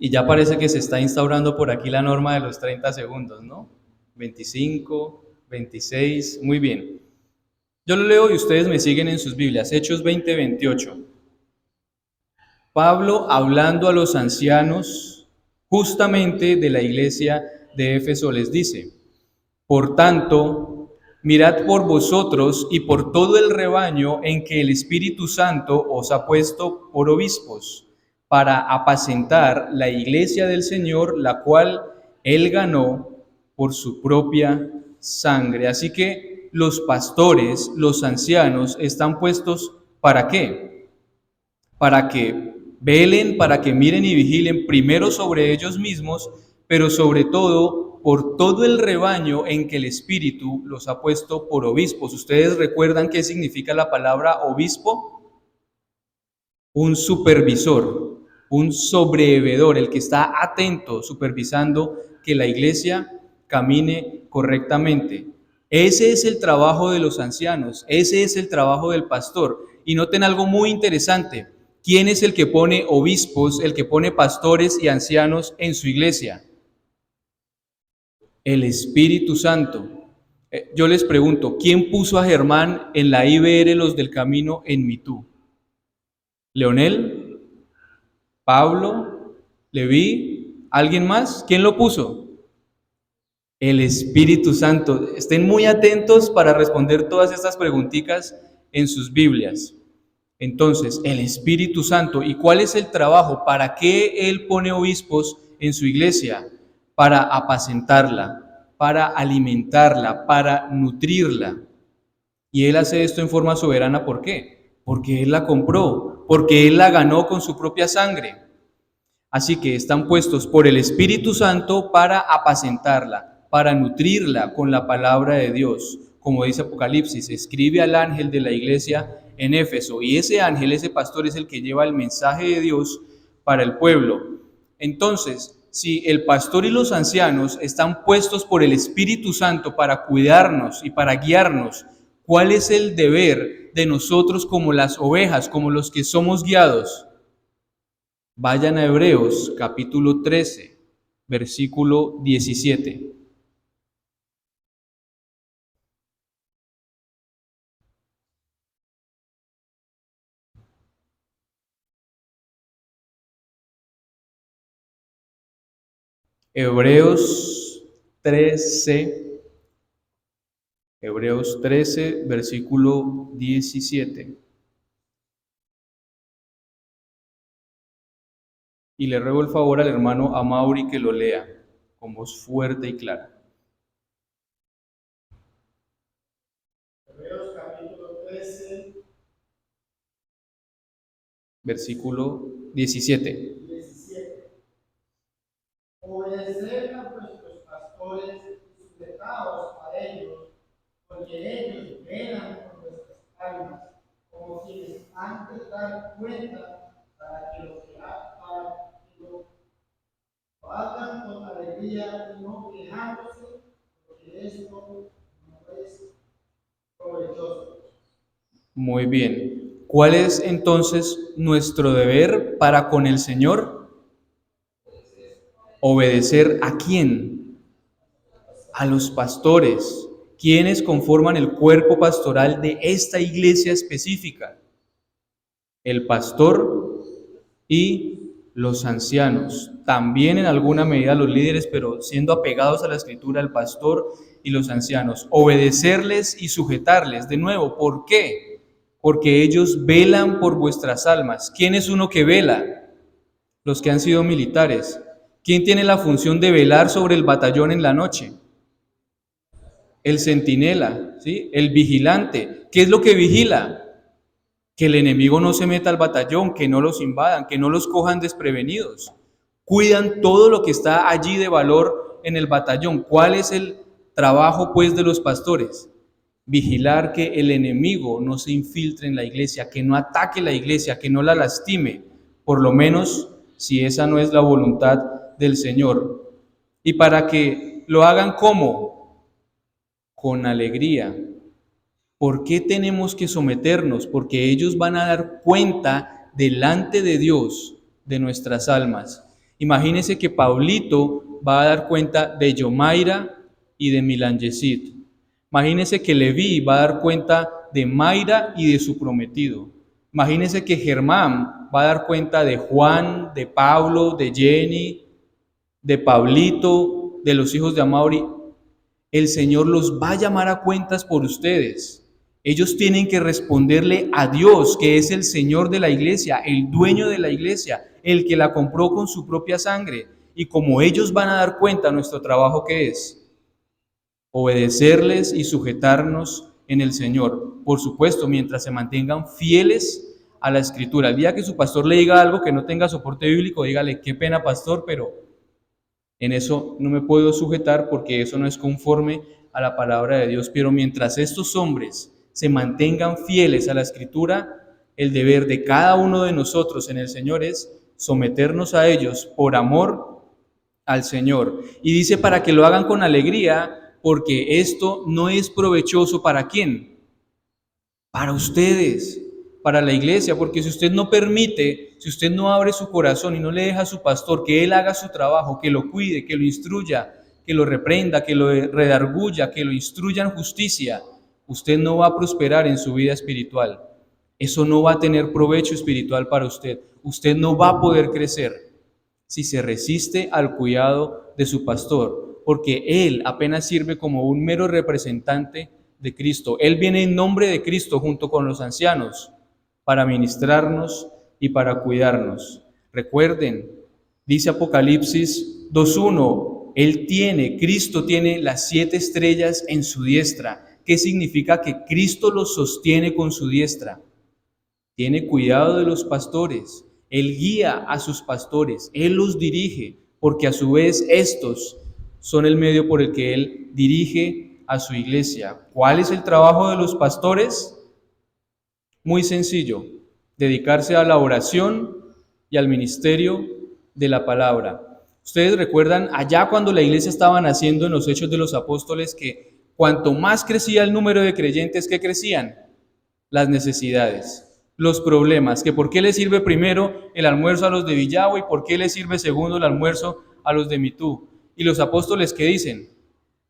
Speaker 1: Y ya parece que se está instaurando por aquí la norma de los 30 segundos, ¿no? 25, 26, muy bien. Yo lo leo y ustedes me siguen en sus Biblias. Hechos 20, 28. Pablo hablando a los ancianos justamente de la iglesia de Éfeso les dice: por tanto, mirad por vosotros y por todo el rebaño en que el Espíritu Santo os ha puesto por obispos, para apacentar la iglesia del Señor, la cual Él ganó por su propia sangre. Así que los pastores, los ancianos, están puestos ¿para qué? Para que velen, para que miren y vigilen primero sobre ellos mismos, pero sobre todo por todo el rebaño en que el Espíritu los ha puesto por obispos. ¿Ustedes recuerdan qué significa la palabra obispo? Un supervisor, un sobreveedor, el que está atento, supervisando que la iglesia camine correctamente. Ese es el trabajo de los ancianos, ese es el trabajo del pastor. Y noten algo muy interesante: ¿quién es el que pone obispos, el que pone pastores y ancianos en su iglesia? El Espíritu Santo. Yo les pregunto, ¿quién puso a Germán en la IBR Los del Camino en Mitú? ¿Leonel? ¿Pablo? ¿Leví? ¿Alguien más? ¿Quién lo puso? El Espíritu Santo. Estén muy atentos para responder todas estas preguntitas en sus Biblias. Entonces, el Espíritu Santo. ¿Y cuál es el trabajo? ¿Para qué Él pone obispos en su iglesia? Para apacentarla, para alimentarla, para nutrirla. Y Él hace esto en forma soberana. ¿Por qué? Porque Él la compró, porque Él la ganó con su propia sangre. Así que están puestos por el Espíritu Santo para apacentarla, para nutrirla con la palabra de Dios, como dice Apocalipsis, escribe al ángel de la iglesia en Éfeso. Y ese ángel, ese pastor, es el que lleva el mensaje de Dios para el pueblo. Entonces, si el pastor y los ancianos están puestos por el Espíritu Santo para cuidarnos y para guiarnos, ¿cuál es el deber de nosotros como las ovejas, como los que somos guiados? Vayan a Hebreos capítulo 13, versículo 17. Hebreos 13, versículo 17. Y le ruego el favor al hermano Amauri que lo lea con voz fuerte y clara.
Speaker 3: Hebreos capítulo 13,
Speaker 1: Versículo 17.
Speaker 3: 17. Obedeced a vuestros pastores y sujetaos a ellos, porque ellos velan por vuestras almas, como quienes han de dar cuenta para que lo hagan con alegría y no quejándose, porque esto no es provechoso.
Speaker 1: Muy bien. ¿Cuál es entonces nuestro deber para con el Señor? Obedecer ¿a quién? A los pastores, quienes conforman el cuerpo pastoral de esta iglesia específica. El pastor y los ancianos, también en alguna medida los líderes, pero siendo apegados a la escritura, el pastor y los ancianos. Obedecerles y sujetarles. De nuevo, ¿por qué? Porque ellos velan por vuestras almas. ¿Quién es uno que vela? Los que han sido militares. ¿Quién tiene la función de velar sobre el batallón en la noche? El centinela, ¿sí? El vigilante. ¿Qué es lo que vigila? Que el enemigo no se meta al batallón, que no los invadan, que no los cojan desprevenidos. Cuidan todo lo que está allí de valor en el batallón. ¿Cuál es el trabajo, pues, de los pastores? Vigilar que el enemigo no se infiltre en la iglesia, que no ataque la iglesia, que no la lastime, por lo menos si esa no es la voluntad del Señor. Y para que lo hagan ¿cómo? Con alegría. ¿Por qué tenemos que someternos? Porque ellos van a dar cuenta delante de Dios de nuestras almas. Imagínense que Paulito va a dar cuenta de Yomaira y de Milangesit. Imagínense que Leví va a dar cuenta de Mayra y de su prometido. Imagínense que Germán va a dar cuenta de Juan, de Pablo, de Jenny, de Pablito, de los hijos de Amauri. El Señor los va a llamar a cuentas por ustedes. Ellos tienen que responderle a Dios, que es el Señor de la iglesia, el dueño de la iglesia, el que la compró con su propia sangre. Y como ellos van a dar cuenta, nuestro trabajo ¿qué es? Obedecerles y sujetarnos en el Señor. Por supuesto, mientras se mantengan fieles a la Escritura. El día que su pastor le diga algo que no tenga soporte bíblico, dígale, qué pena, pastor, pero en eso no me puedo sujetar porque eso no es conforme a la palabra de Dios. Pero mientras estos hombres se mantengan fieles a la Escritura, el deber de cada uno de nosotros en el Señor es someternos a ellos por amor al Señor. Y dice para que lo hagan con alegría, porque esto no es provechoso ¿para quién? Para ustedes, para la iglesia, porque si usted no permite, si usted no abre su corazón y no le deja a su pastor que él haga su trabajo, que lo cuide, que lo instruya, que lo reprenda, que lo redarguya, que lo instruya en justicia, usted no va a prosperar en su vida espiritual. Eso no va a tener provecho espiritual para usted. Usted no va a poder crecer si se resiste al cuidado de su pastor, porque él apenas sirve como un mero representante de Cristo. Él viene en nombre de Cristo junto con los ancianos para ministrarnos y para cuidarnos. Recuerden, dice Apocalipsis 2:1, Cristo tiene las 7 estrellas en su diestra. ¿Qué significa? Que Cristo los sostiene con su diestra. Tiene cuidado de los pastores. Él guía a sus pastores, Él los dirige, porque a su vez estos son el medio por el que Él dirige a su iglesia. ¿Cuál es el trabajo de los pastores? Muy sencillo, dedicarse a la oración y al ministerio de la palabra. Ustedes recuerdan allá cuando la iglesia estaba naciendo en los Hechos de los Apóstoles que cuanto más crecía el número de creyentes, ¿qué crecían? Las necesidades, los problemas, que por qué le sirve primero el almuerzo a los de Villagua y por qué le sirve segundo el almuerzo a los de Mitú. Y los apóstoles, ¿qué dicen?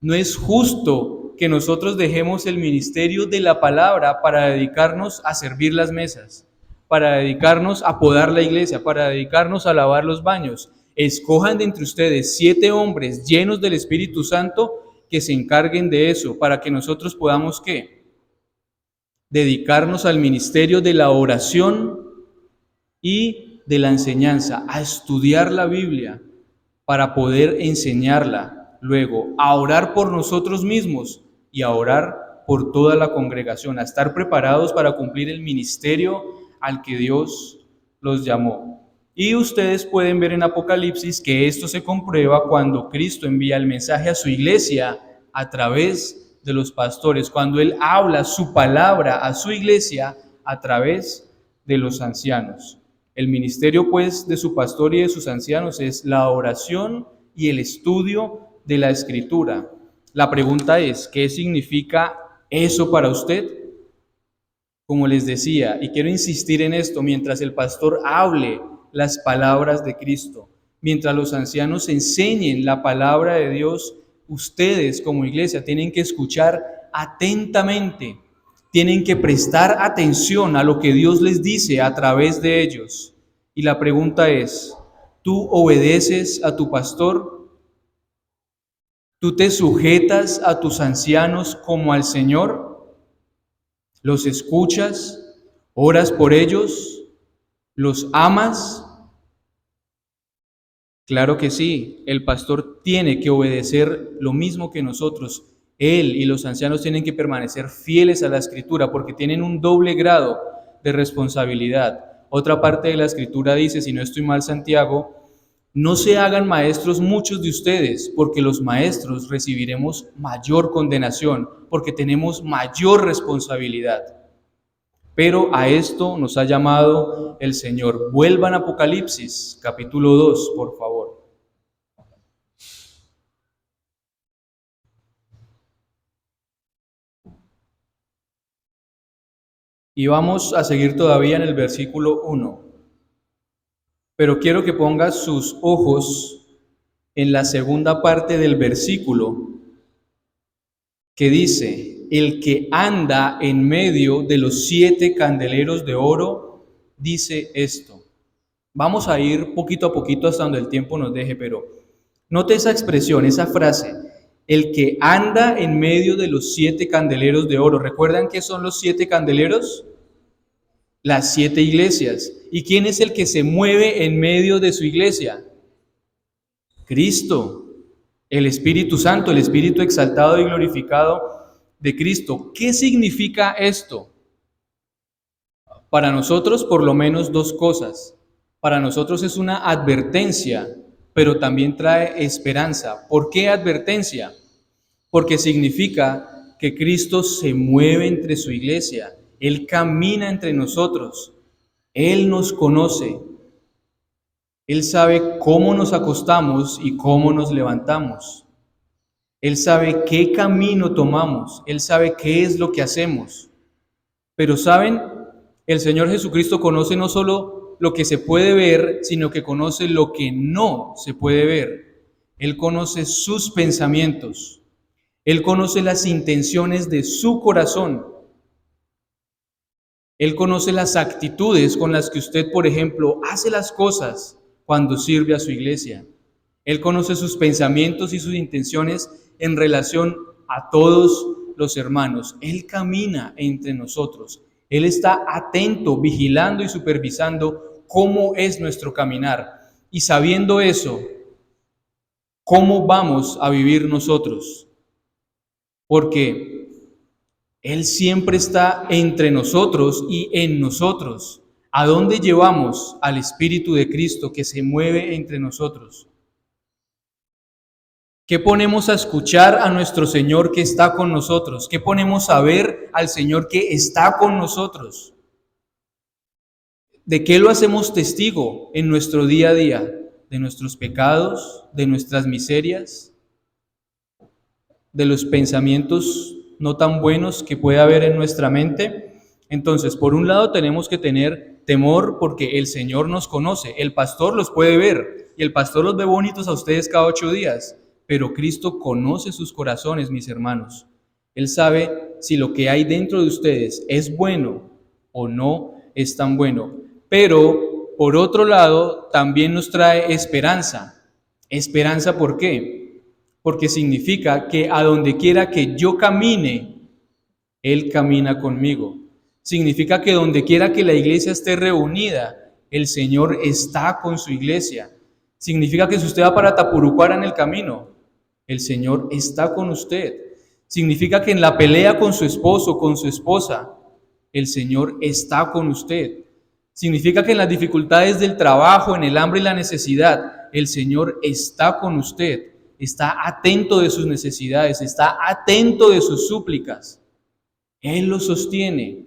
Speaker 1: No es justo que nosotros dejemos el ministerio de la palabra para dedicarnos a servir las mesas, para dedicarnos a podar la iglesia, para dedicarnos a lavar los baños. Escojan de entre ustedes 7 hombres llenos del Espíritu Santo que se encarguen de eso, para que nosotros podamos, ¿qué? Dedicarnos al ministerio de la oración y de la enseñanza, a estudiar la Biblia para poder enseñarla, luego a orar por nosotros mismos y a orar por toda la congregación, a estar preparados para cumplir el ministerio al que Dios los llamó. Y ustedes pueden ver en Apocalipsis que esto se comprueba cuando Cristo envía el mensaje a su iglesia a través de los pastores, cuando Él habla su palabra a su iglesia a través de los ancianos. El ministerio, pues, de su pastor y de sus ancianos es la oración y el estudio de la Escritura. La pregunta es, ¿qué significa eso para usted? Como les decía, y quiero insistir en esto, mientras el pastor hable las palabras de Cristo, mientras los ancianos enseñen la palabra de Dios, ustedes como iglesia tienen que escuchar atentamente, tienen que prestar atención a lo que Dios les dice a través de ellos. Y la pregunta es, ¿tú obedeces a tu pastor? ¿Tú te sujetas a tus ancianos como al Señor? ¿Los escuchas? ¿Oras por ellos? ¿Los amas? Claro que sí, el pastor tiene que obedecer lo mismo que nosotros. Él y los ancianos tienen que permanecer fieles a la Escritura porque tienen un doble grado de responsabilidad. Otra parte de la Escritura dice, si no estoy mal, Santiago, no se hagan maestros muchos de ustedes, porque los maestros recibiremos mayor condenación, porque tenemos mayor responsabilidad. Pero a esto nos ha llamado el Señor. Vuelvan a Apocalipsis, capítulo 2, por favor. Y vamos a seguir todavía en el versículo 1. Pero quiero que pongas sus ojos en la segunda parte del versículo, que dice, el que anda en medio de los 7 candeleros de oro, dice esto. Vamos a ir poquito a poquito hasta donde el tiempo nos deje, pero note esa expresión, esa frase, el que anda en medio de los 7 candeleros de oro. ¿Recuerdan qué son los 7 candeleros? Las 7 iglesias. ¿Y quién es el que se mueve en medio de su iglesia? Cristo. El Espíritu Santo, el Espíritu exaltado y glorificado de Cristo. ¿Qué significa esto? Para nosotros, por lo menos 2 cosas. Para nosotros es una advertencia, pero también trae esperanza. ¿Por qué advertencia? Porque significa que Cristo se mueve entre su iglesia. Él camina entre nosotros. Él nos conoce. Él sabe cómo nos acostamos y cómo nos levantamos. Él sabe qué camino tomamos. Él sabe qué es lo que hacemos. Pero ¿saben? El Señor Jesucristo conoce no solo lo que se puede ver, sino que conoce lo que no se puede ver. Él conoce sus pensamientos. Él conoce las intenciones de su corazón. Él conoce las actitudes con las que usted, por ejemplo, hace las cosas cuando sirve a su iglesia. Él conoce sus pensamientos y sus intenciones en relación a todos los hermanos. Él camina entre nosotros. Él está atento, vigilando y supervisando cómo es nuestro caminar. Y sabiendo eso, ¿cómo vamos a vivir nosotros? Porque Él siempre está entre nosotros y en nosotros. ¿A dónde llevamos al Espíritu de Cristo que se mueve entre nosotros? ¿Qué ponemos a escuchar a nuestro Señor que está con nosotros? ¿Qué ponemos a ver al Señor que está con nosotros? ¿De qué lo hacemos testigo en nuestro día a día? ¿De nuestros pecados? ¿De nuestras miserias? ¿De los pensamientos no tan buenos que puede haber en nuestra mente? Entonces, por un lado tenemos que tener temor porque el Señor nos conoce. El pastor los puede ver y el pastor los ve bonitos a ustedes cada 8 días, pero Cristo conoce sus corazones, mis hermanos. Él sabe si lo que hay dentro de ustedes es bueno o no es tan bueno. Pero, por otro lado, también nos trae esperanza. ¿Esperanza por qué? Porque significa que a donde quiera que yo camine, Él camina conmigo. Significa que donde quiera que la iglesia esté reunida, el Señor está con su iglesia. Significa que si usted va para Tapurucuara en el camino, el Señor está con usted. Significa que en la pelea con su esposo, con su esposa, el Señor está con usted. Significa que en las dificultades del trabajo, en el hambre y la necesidad, el Señor está con usted. Está atento de sus necesidades, está atento de sus súplicas. Él lo sostiene.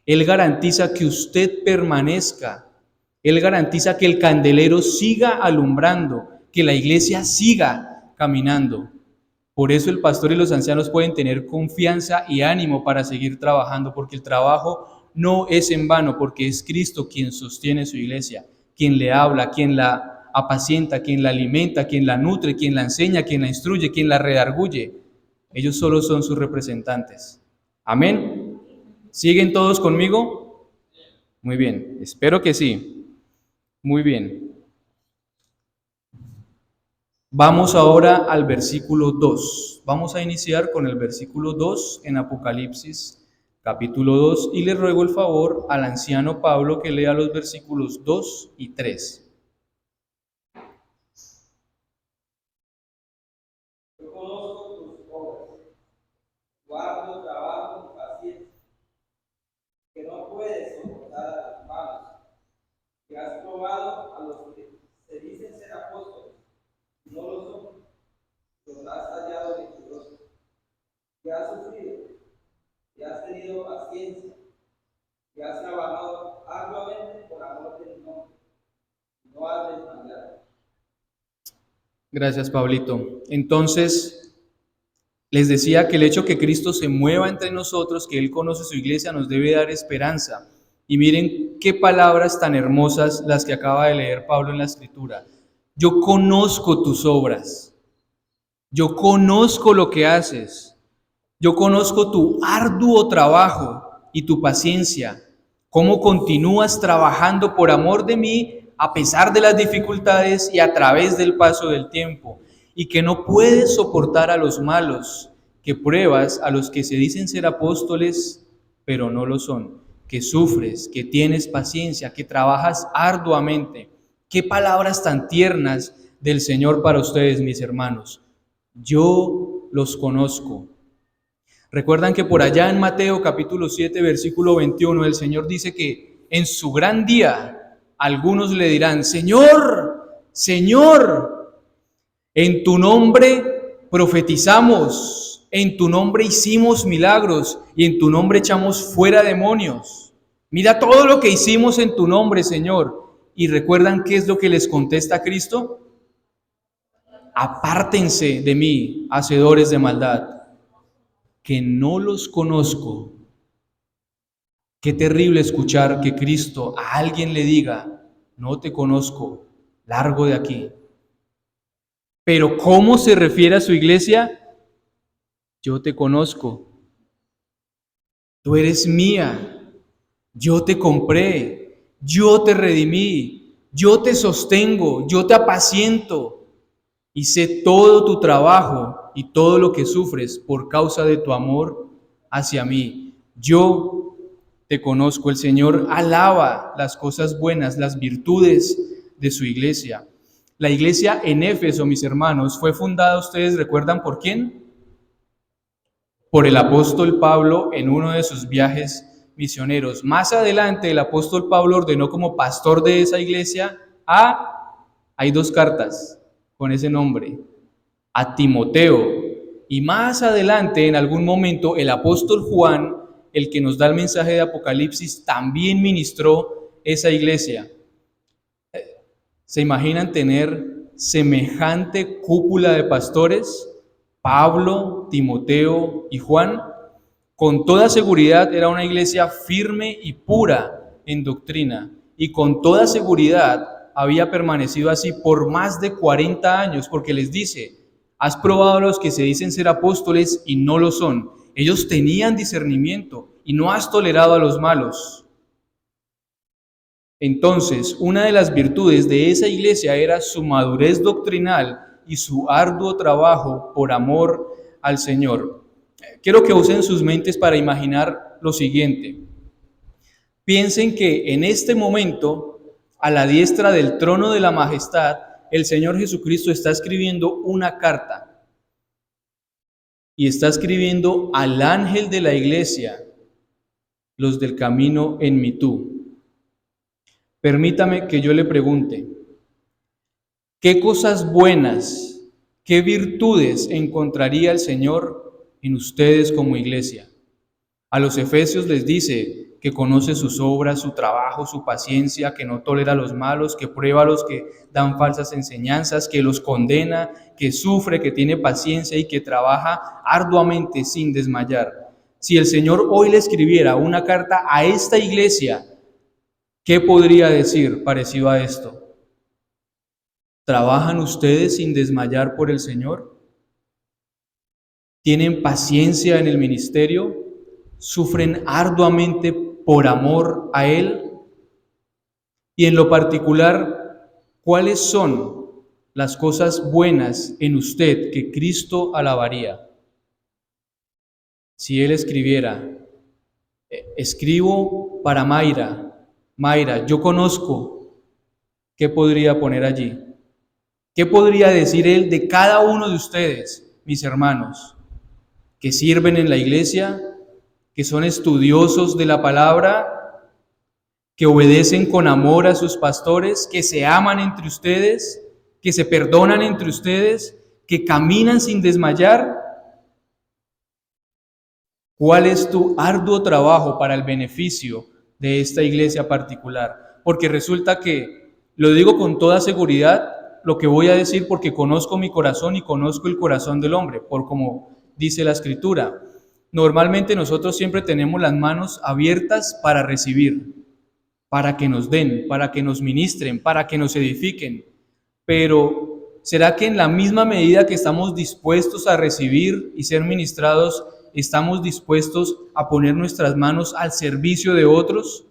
Speaker 1: Él garantiza que usted permanezca. Él garantiza que el candelero siga alumbrando, que la iglesia siga caminando. Por eso el pastor y los ancianos pueden tener confianza y ánimo para seguir trabajando, porque el trabajo no es en vano, porque es Cristo quien sostiene su iglesia, quien le habla, quien la apacienta, quien la alimenta, quien la nutre, quien la enseña, quien la instruye, quien la redarguye. Ellos solo son sus representantes. Amén. ¿Siguen todos conmigo? Muy bien, espero que sí. Muy bien. Vamos ahora al versículo 2. Vamos a iniciar con el versículo 2 en Apocalipsis, capítulo 2, y le ruego el favor al anciano Pablo que lea los versículos 2 y 3.
Speaker 5: Yo conozco tus obras, tu arduo trabajo y paciencia, que no puedes soportar a los malos, que has probado a los que se dicen ser apóstoles, y no lo son, los has hallado mentirosos, que has sufrido, que has tenido paciencia, que has trabajado arduamente por amor de mi nombre, y no has desmayado.
Speaker 1: Gracias, Pablito. Entonces, les decía que el hecho que Cristo se mueva entre nosotros, que Él conoce su iglesia, nos debe dar esperanza. Y miren qué palabras tan hermosas las que acaba de leer Pablo en la Escritura. Yo conozco tus obras. Yo conozco lo que haces. Yo conozco tu arduo trabajo y tu paciencia. Cómo continúas trabajando por amor de mí a pesar de las dificultades y a través del paso del tiempo. Y que no puedes soportar a los malos, que pruebas a los que se dicen ser apóstoles, pero no lo son. Que sufres, que tienes paciencia, que trabajas arduamente. Qué palabras tan tiernas del Señor para ustedes, mis hermanos. Yo los conozco. Recuerdan que por allá en Mateo capítulo 7, versículo 21, el Señor dice que en su gran día algunos le dirán: Señor, Señor, en tu nombre profetizamos, en tu nombre hicimos milagros y en tu nombre echamos fuera demonios. Mira todo lo que hicimos en tu nombre, Señor. ¿Y recuerdan qué es lo que les contesta Cristo? Apártense de mí, hacedores de maldad, que no los conozco. Qué terrible escuchar que Cristo a alguien le diga: no te conozco, largo de aquí. Pero ¿cómo se refiere a su iglesia? Yo te conozco. Tú eres mía. Yo te compré. Yo te redimí. Yo te sostengo. Yo te apaciento. Y sé todo tu trabajo y todo lo que sufres por causa de tu amor hacia mí. Yo te conozco. El Señor alaba las cosas buenas, las virtudes de su iglesia. La iglesia en Éfeso, mis hermanos, fue fundada, ¿ustedes recuerdan por quién? Por el apóstol Pablo en uno de sus viajes misioneros. Más adelante el apóstol Pablo ordenó como pastor de esa iglesia hay 2 cartas con ese nombre: a Timoteo. Y más adelante, en algún momento, el apóstol Juan, el que nos da el mensaje de Apocalipsis, también ministró esa iglesia. ¿Se imaginan tener semejante cúpula de pastores? Pablo, Timoteo y Juan. Con toda seguridad era una iglesia firme y pura en doctrina, y con toda seguridad había permanecido así por más de 40 años, porque les dice: has probado a los que se dicen ser apóstoles y no lo son. Ellos tenían discernimiento y no has tolerado a los malos. Entonces, una de las virtudes de esa iglesia era su madurez doctrinal y su arduo trabajo por amor al Señor. Quiero que usen sus mentes para imaginar lo siguiente. Piensen que en este momento, a la diestra del trono de la majestad, el Señor Jesucristo está escribiendo una carta. Y está escribiendo al ángel de la iglesia, los del camino en Mitú. Permítame que yo le pregunte, ¿qué cosas buenas, qué virtudes encontraría el Señor en ustedes como iglesia? A los efesios les dice que conoce sus obras, su trabajo, su paciencia, que no tolera a los malos, que prueba a los que dan falsas enseñanzas, que los condena, que sufre, que tiene paciencia y que trabaja arduamente sin desmayar. Si el Señor hoy le escribiera una carta a esta iglesia, ¿qué podría decir parecido a esto? ¿Trabajan ustedes sin desmayar por el Señor? ¿Tienen paciencia en el ministerio? ¿Sufren arduamente por amor a Él? Y en lo particular, ¿cuáles son las cosas buenas en usted que Cristo alabaría? Si Él escribiera, escribo para Mayra, Mayra, yo conozco, ¿qué podría poner allí? ¿Qué podría decir Él de cada uno de ustedes, mis hermanos, que sirven en la iglesia, que son estudiosos de la palabra, que obedecen con amor a sus pastores, que se aman entre ustedes, que se perdonan entre ustedes, que caminan sin desmayar? ¿Cuál es tu arduo trabajo para el beneficio de esta iglesia particular? Porque resulta que, lo digo con toda seguridad, lo que voy a decir porque conozco mi corazón y conozco el corazón del hombre, por como dice la Escritura. Normalmente nosotros siempre tenemos las manos abiertas para recibir, para que nos den, para que nos ministren, para que nos edifiquen. Pero ¿será que en la misma medida que estamos dispuestos a recibir y ser ministrados, estamos dispuestos a poner nuestras manos al servicio de otros,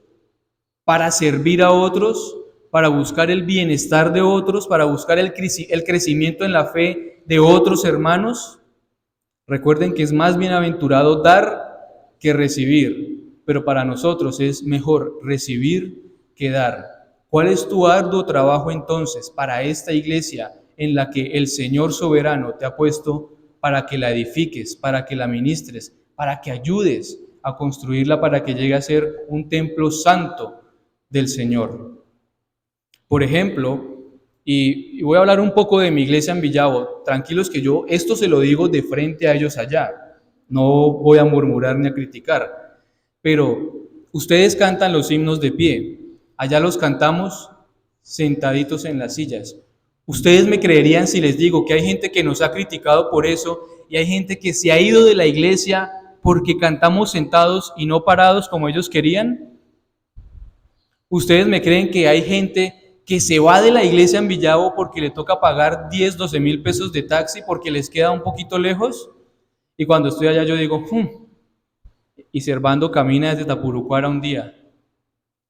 Speaker 1: para servir a otros, para buscar el bienestar de otros, para buscar el crecimiento en la fe de otros hermanos? Recuerden que es más bienaventurado dar que recibir, pero para nosotros es mejor recibir que dar. ¿Cuál es tu arduo trabajo entonces para esta iglesia en la que el Señor soberano te ha puesto para que la edifiques, para que la ministres, para que ayudes a construirla, para que llegue a ser un templo santo del Señor? Por ejemplo, y voy a hablar un poco de mi iglesia en Villavo. Tranquilos que yo esto se lo digo de frente a ellos allá. No voy a murmurar ni a criticar. Pero ustedes cantan los himnos de pie. Allá los cantamos sentaditos en las sillas. Ustedes me creerían si les digo que hay gente que nos ha criticado por eso y hay gente que se ha ido de la iglesia porque cantamos sentados y no parados como ellos querían. ¿Ustedes me creen que hay gente que se va de la iglesia en Villavo porque le toca pagar 10, 12 mil pesos de taxi porque les queda un poquito lejos? Y cuando estoy allá yo digo, y Servando camina desde Tapurucuara un día.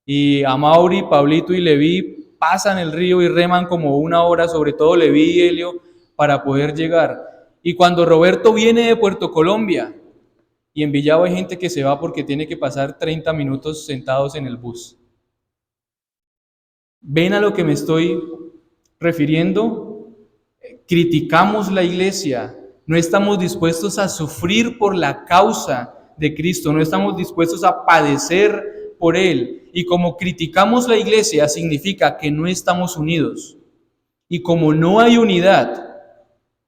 Speaker 1: Y a Mauri, Pablito y Leví pasan el río y reman como una hora, sobre todo Leví y Helio, para poder llegar. Y cuando Roberto viene de Puerto Colombia, y en Villavo hay gente que se va porque tiene que pasar 30 minutos sentados en el bus. ¿Ven a lo que me estoy refiriendo? Criticamos la iglesia, no estamos dispuestos a sufrir por la causa de Cristo, no estamos dispuestos a padecer por Él. Y como criticamos la iglesia, significa que no estamos unidos. Y como no hay unidad,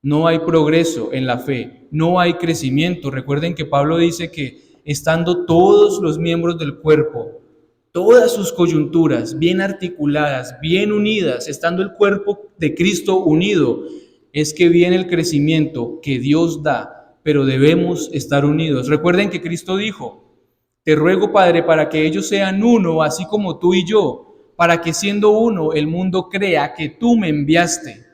Speaker 1: no hay progreso en la fe, no hay crecimiento. Recuerden que Pablo dice que estando todos los miembros del cuerpo, todas sus coyunturas bien articuladas, bien unidas, estando el cuerpo de Cristo unido, es que viene el crecimiento que Dios da, pero debemos estar unidos. Recuerden que Cristo dijo: te ruego, Padre, para que ellos sean uno, así como tú y yo, para que siendo uno el mundo crea que tú me enviaste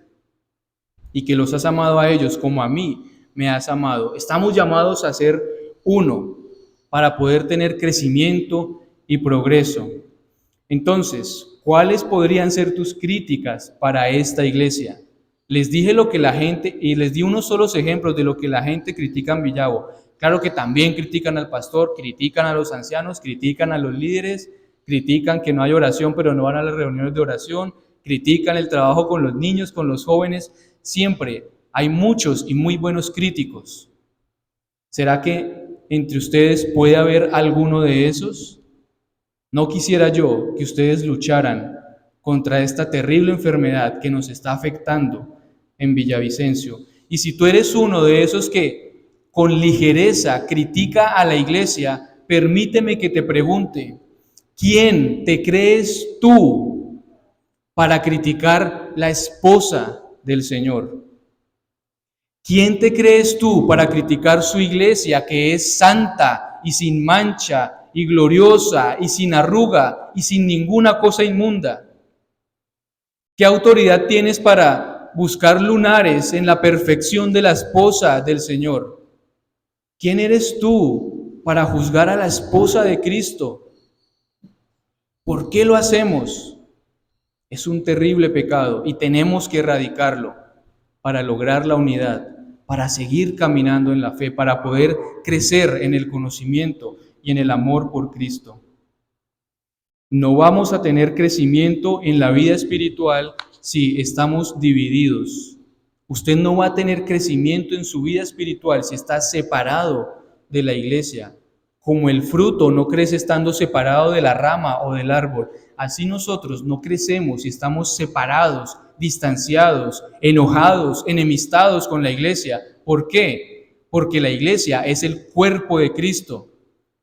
Speaker 1: y que los has amado a ellos como a mí me has amado. Estamos llamados a ser uno para poder tener crecimiento y progreso. Entonces, ¿cuáles podrían ser tus críticas para esta iglesia? Les dije lo que la gente, y les di unos solos ejemplos de lo que la gente critica en Villavo. Claro que también critican al pastor, critican a los ancianos, critican a los líderes, critican que no hay oración, pero no van a las reuniones de oración, critican el trabajo con los niños, con los jóvenes. Siempre hay muchos y muy buenos críticos. ¿Será que entre ustedes puede haber alguno de esos? No quisiera yo que ustedes lucharan contra esta terrible enfermedad que nos está afectando en Villavicencio. Y si tú eres uno de esos que con ligereza critica a la iglesia, permíteme que te pregunte: ¿quién te crees tú para criticar la esposa del Señor? ¿Quién te crees tú para criticar su iglesia, que es santa y sin mancha y gloriosa y sin arruga y sin ninguna cosa inmunda? ¿Qué autoridad tienes para buscar lunares en la perfección de la esposa del Señor? ¿Quién eres tú para juzgar a la esposa de Cristo? ¿Por qué lo hacemos? Es un terrible pecado y tenemos que erradicarlo para lograr la unidad, para seguir caminando en la fe, para poder crecer en el conocimiento y en el amor por Cristo. No vamos a tener crecimiento en la vida espiritual si estamos divididos. Usted no va a tener crecimiento en su vida espiritual si está separado de la iglesia. Como el fruto no crece estando separado de la rama o del árbol, así nosotros no crecemos si estamos separados, distanciados, enojados, enemistados con la iglesia. ¿Por qué? Porque la iglesia es el cuerpo de Cristo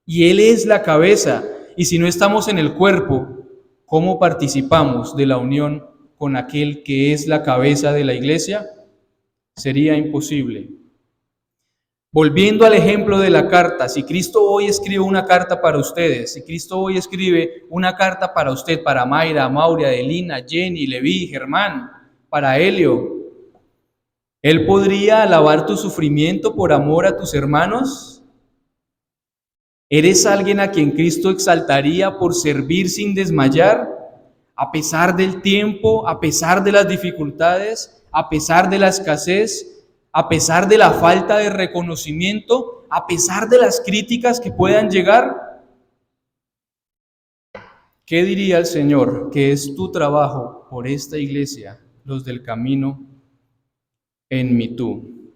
Speaker 1: y Él es la cabeza. Y si no estamos en el cuerpo, ¿cómo participamos de la unión con aquel que es la cabeza de la iglesia? Sería imposible. Volviendo al ejemplo de la carta, si Cristo hoy escribe una carta para ustedes, si Cristo hoy escribe una carta para usted, para Mayra, Mauria, Adelina, Jenny, Leví, Germán, para Helio, ¿Él podría alabar tu sufrimiento por amor a tus hermanos? ¿Eres alguien a quien Cristo exaltaría por servir sin desmayar? A pesar del tiempo, a pesar de las dificultades, a pesar de la escasez, a pesar de la falta de reconocimiento, a pesar de las críticas que puedan llegar. ¿Qué diría el Señor que es tu trabajo por esta iglesia, los del camino en Mitú?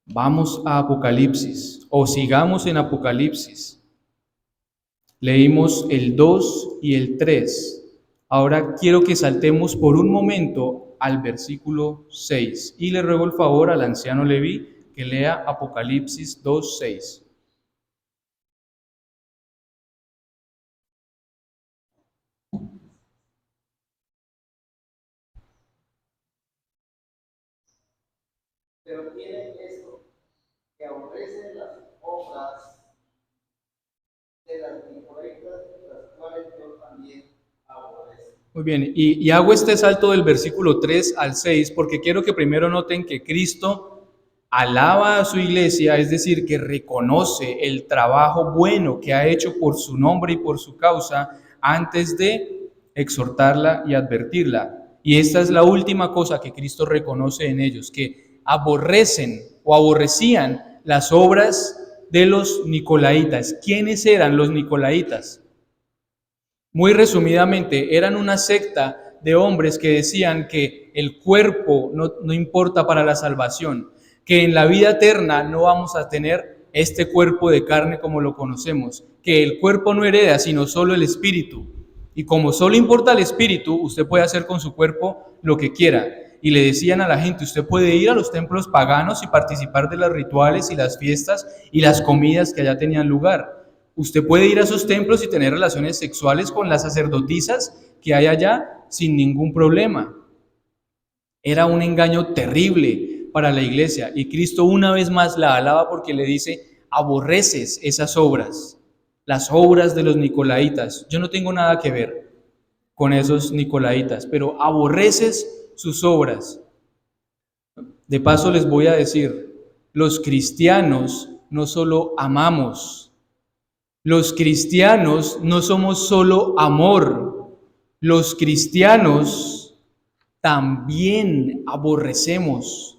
Speaker 1: Vamos a Apocalipsis, o sigamos en Apocalipsis. Leímos el 2 y el 3. Ahora quiero que saltemos por un momento al versículo 6. Y le ruego el favor al anciano Leví que lea Apocalipsis 2, 6.
Speaker 4: Pero tienen esto, que aborrecen las obras de las incorrectas, las cuales yo también aborrezco.
Speaker 1: Muy bien, y hago este salto del versículo 3 al 6 porque quiero que primero noten que Cristo alaba a su iglesia, es decir, que reconoce el trabajo bueno que ha hecho por su nombre y por su causa antes de exhortarla y advertirla. Y esta es la última cosa que Cristo reconoce en ellos, que aborrecen o aborrecían las obras de los nicolaitas. ¿Quiénes eran los nicolaitas? Muy resumidamente, eran una secta de hombres que decían que el cuerpo no importa para la salvación, que en la vida eterna no vamos a tener este cuerpo de carne como lo conocemos, que el cuerpo no hereda, sino solo el espíritu. Y como solo importa el espíritu, usted puede hacer con su cuerpo lo que quiera. Y le decían a la gente, usted puede ir a los templos paganos y participar de los rituales y las fiestas y las comidas que allá tenían lugar. Usted puede ir a esos templos y tener relaciones sexuales con las sacerdotisas que hay allá sin ningún problema. Era un engaño terrible para la iglesia. Y Cristo una vez más la alaba porque le dice, aborreces esas obras, las obras de los nicolaitas. Yo no tengo nada que ver con esos nicolaitas, pero aborreces sus obras. De paso les voy a decir, los cristianos no solo amamos, los cristianos no somos solo amor, los cristianos también aborrecemos.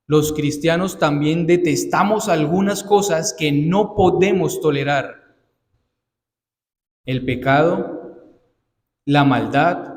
Speaker 1: Los cristianos también detestamos algunas cosas que no podemos tolerar. El pecado, la maldad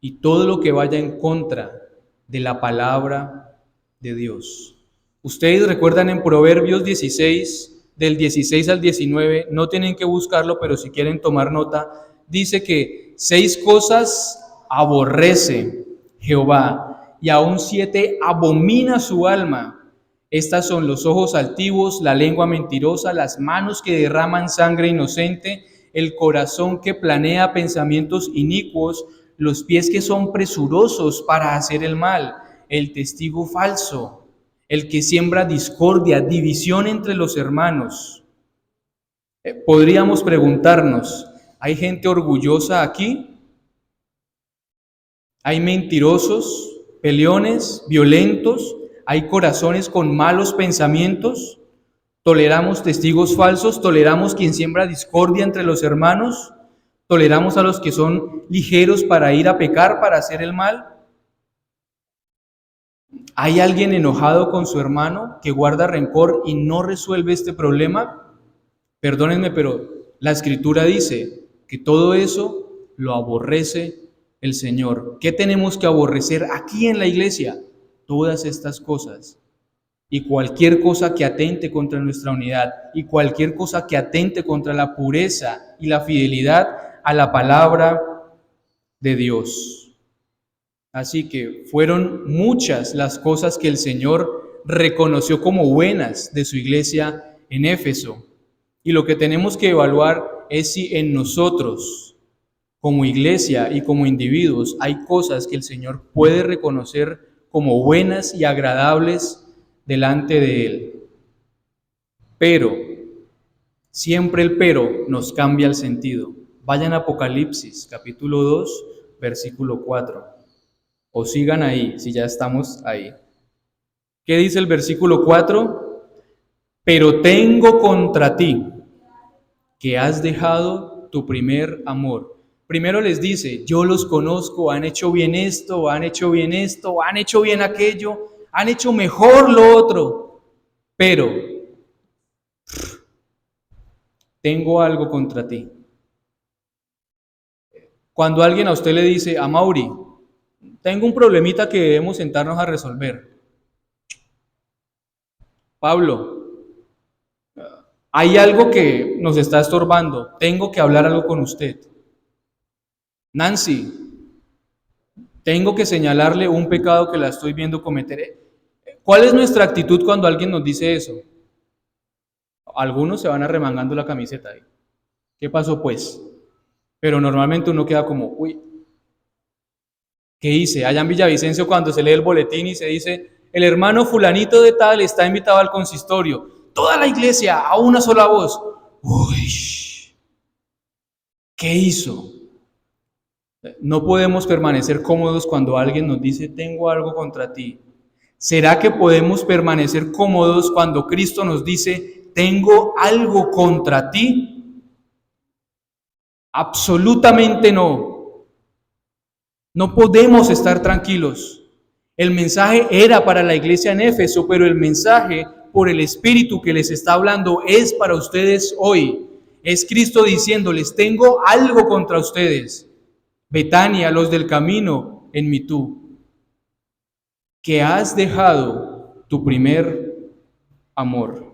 Speaker 1: y todo lo que vaya en contra de la palabra de Dios. Ustedes recuerdan en Proverbios 16, del 16 al 19, no tienen que buscarlo, pero si quieren tomar nota, dice que 6 cosas aborrece Jehová y aún 7 abomina su alma. Estas son los ojos altivos, la lengua mentirosa, las manos que derraman sangre inocente, el corazón que planea pensamientos inicuos, los pies que son presurosos para hacer el mal, el testigo falso, el que siembra discordia, división entre los hermanos. Podríamos preguntarnos, ¿hay gente orgullosa aquí? ¿Hay mentirosos, peleones, violentos? ¿Hay corazones con malos pensamientos? ¿Toleramos testigos falsos? ¿Toleramos quien siembra discordia entre los hermanos? ¿Toleramos a los que son ligeros para ir a pecar, para hacer el mal? ¿Hay alguien enojado con su hermano que guarda rencor y no resuelve este problema? Perdónenme, pero la Escritura dice que todo eso lo aborrece el Señor. ¿Qué tenemos que aborrecer aquí en la iglesia? Todas estas cosas. Y cualquier cosa que atente contra nuestra unidad y cualquier cosa que atente contra la pureza y la fidelidad a la palabra de Dios. Así que fueron muchas las cosas que el Señor reconoció como buenas de su iglesia en Éfeso. Y lo que tenemos que evaluar es si en nosotros, como iglesia y como individuos, hay cosas que el Señor puede reconocer como buenas y agradables delante de Él. Pero, siempre el pero nos cambia el sentido. Vayan a Apocalipsis, capítulo 2, versículo 4. O sigan ahí, si ya estamos ahí. ¿Qué dice el versículo 4? Pero tengo contra ti que has dejado tu primer amor. Primero les dice, yo los conozco, han hecho bien esto, han hecho bien esto, han hecho bien aquello, han hecho mejor lo otro, pero tengo algo contra ti. Cuando alguien a usted le dice, Amaury, tengo un problemita que debemos sentarnos a resolver. Pablo, hay algo que nos está estorbando, tengo que hablar algo con usted. Nancy, tengo que señalarle un pecado que la estoy viendo cometer. ¿Cuál es nuestra actitud cuando alguien nos dice eso? Algunos se van arremangando la camiseta ahí. ¿Qué pasó pues? Pero normalmente uno queda como, uy, ¿qué hice? Allá en Villavicencio cuando se lee el boletín y se dice, el hermano fulanito de tal está invitado al consistorio. Toda la iglesia a una sola voz. Uy, ¿qué hizo? No podemos permanecer cómodos cuando alguien nos dice, tengo algo contra ti. ¿Será que podemos permanecer cómodos cuando Cristo nos dice, tengo algo contra ti? Absolutamente no. No podemos estar tranquilos. El mensaje era para la iglesia en Éfeso, pero el mensaje por el Espíritu que les está hablando es para ustedes hoy. Es Cristo diciéndoles, tengo algo contra ustedes. Betania, los del camino, en mí tú, que has dejado tu primer amor.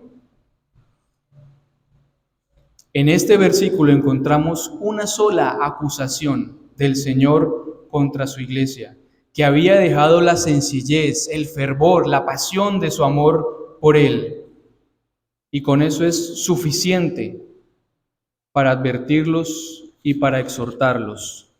Speaker 1: En este versículo encontramos una sola acusación del Señor contra su iglesia, que había dejado la sencillez, el fervor, la pasión de su amor por Él. Y con eso es suficiente para advertirlos y para exhortarlos.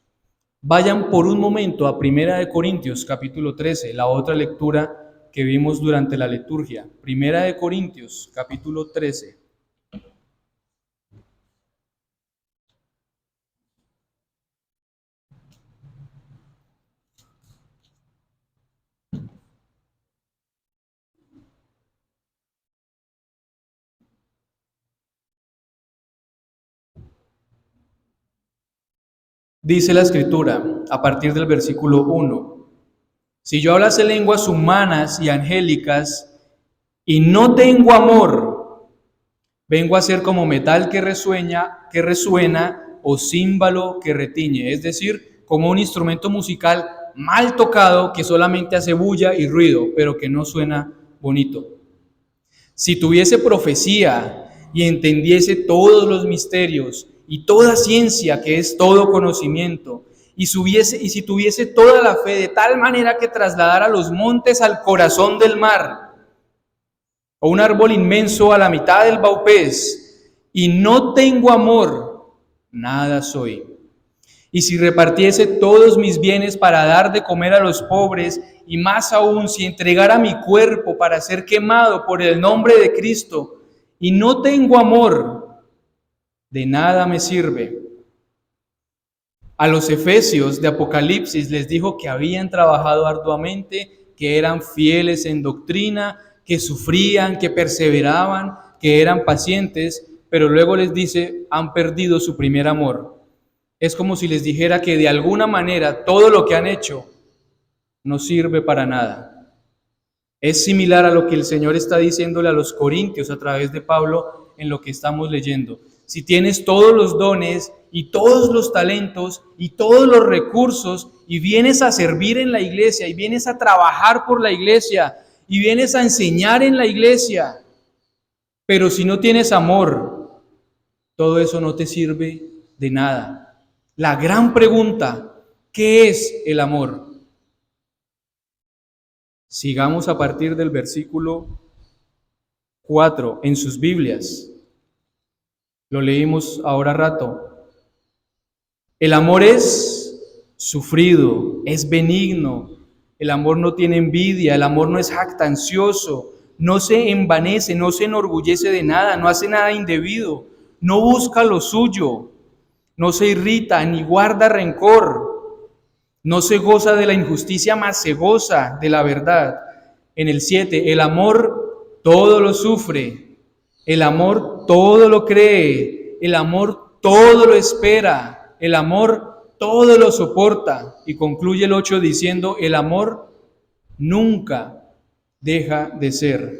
Speaker 1: Vayan por un momento a 1 Corintios capítulo 13, la otra lectura que vimos durante la liturgia. 1 Corintios capítulo 13. Dice la Escritura, a partir del versículo 1, si yo hablase lenguas humanas y angélicas y no tengo amor, vengo a ser como metal que resuena o címbalo que retiñe, es decir, como un instrumento musical mal tocado que solamente hace bulla y ruido, pero que no suena bonito. Si tuviese profecía y entendiese todos los misterios y toda ciencia, que es todo conocimiento, y si tuviese toda la fe de tal manera que trasladara los montes al corazón del mar, o un árbol inmenso a la mitad del Baupés, y no tengo amor, nada soy. Y si repartiese todos mis bienes para dar de comer a los pobres, y más aún si entregara mi cuerpo para ser quemado por el nombre de Cristo, y no tengo amor, de nada me sirve. A los efesios de Apocalipsis les dijo que habían trabajado arduamente, que eran fieles en doctrina, que sufrían, que perseveraban, que eran pacientes, pero luego les dice, han perdido su primer amor. Es como si les dijera que de alguna manera todo lo que han hecho no sirve para nada. Es similar a lo que el Señor está diciéndole a los corintios a través de Pablo en lo que estamos leyendo. Si tienes todos los dones y todos los talentos y todos los recursos y vienes a servir en la iglesia y vienes a trabajar por la iglesia y vienes a enseñar en la iglesia, pero si no tienes amor, todo eso no te sirve de nada. La gran pregunta, ¿qué es el amor? Sigamos a partir del versículo 4 en sus Biblias. Lo leímos ahora rato. El amor es sufrido, es benigno. El amor no tiene envidia, el amor no es jactancioso, no se envanece, no se enorgullece de nada, no hace nada indebido, no busca lo suyo, no se irrita ni guarda rencor, no se goza de la injusticia, mas se goza de la verdad. En el 7, el amor todo lo sufre, el amor todo lo cree, el amor todo lo espera, el amor todo lo soporta. Y concluye el 8 diciendo, el amor nunca deja de ser.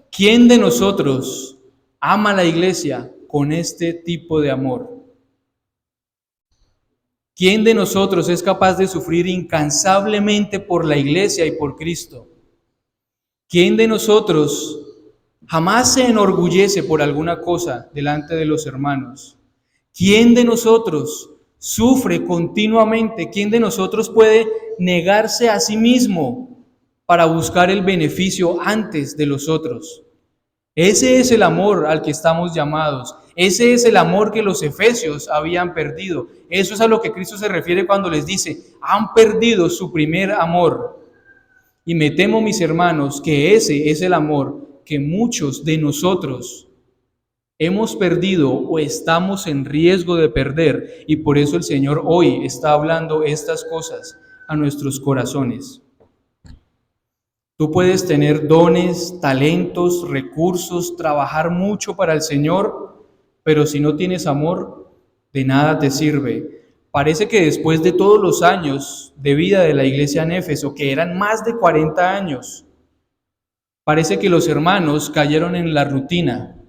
Speaker 1: ¿Quién de nosotros ama a la iglesia con este tipo de amor? ¿Quién de nosotros es capaz de sufrir incansablemente por la iglesia y por Cristo? ¿Quién de nosotros jamás se enorgullece por alguna cosa delante de los hermanos? ¿Quién de nosotros sufre continuamente? ¿Quién de nosotros puede negarse a sí mismo para buscar el beneficio antes de los otros? Ese es el amor al que estamos llamados. Ese es el amor que los efesios habían perdido. Eso es a lo que Cristo se refiere cuando les dice, han perdido su primer amor. Y me temo, mis hermanos, que ese es el amor que muchos de nosotros hemos perdido o estamos en riesgo de perder. Y por eso el Señor hoy está hablando estas cosas a nuestros corazones. Tú puedes tener dones, talentos, recursos, trabajar mucho para el Señor, pero si no tienes amor, de nada te sirve. Parece que después de todos los años de vida de la iglesia en Éfeso, que eran más de 40 años, parece que los hermanos cayeron en la rutina,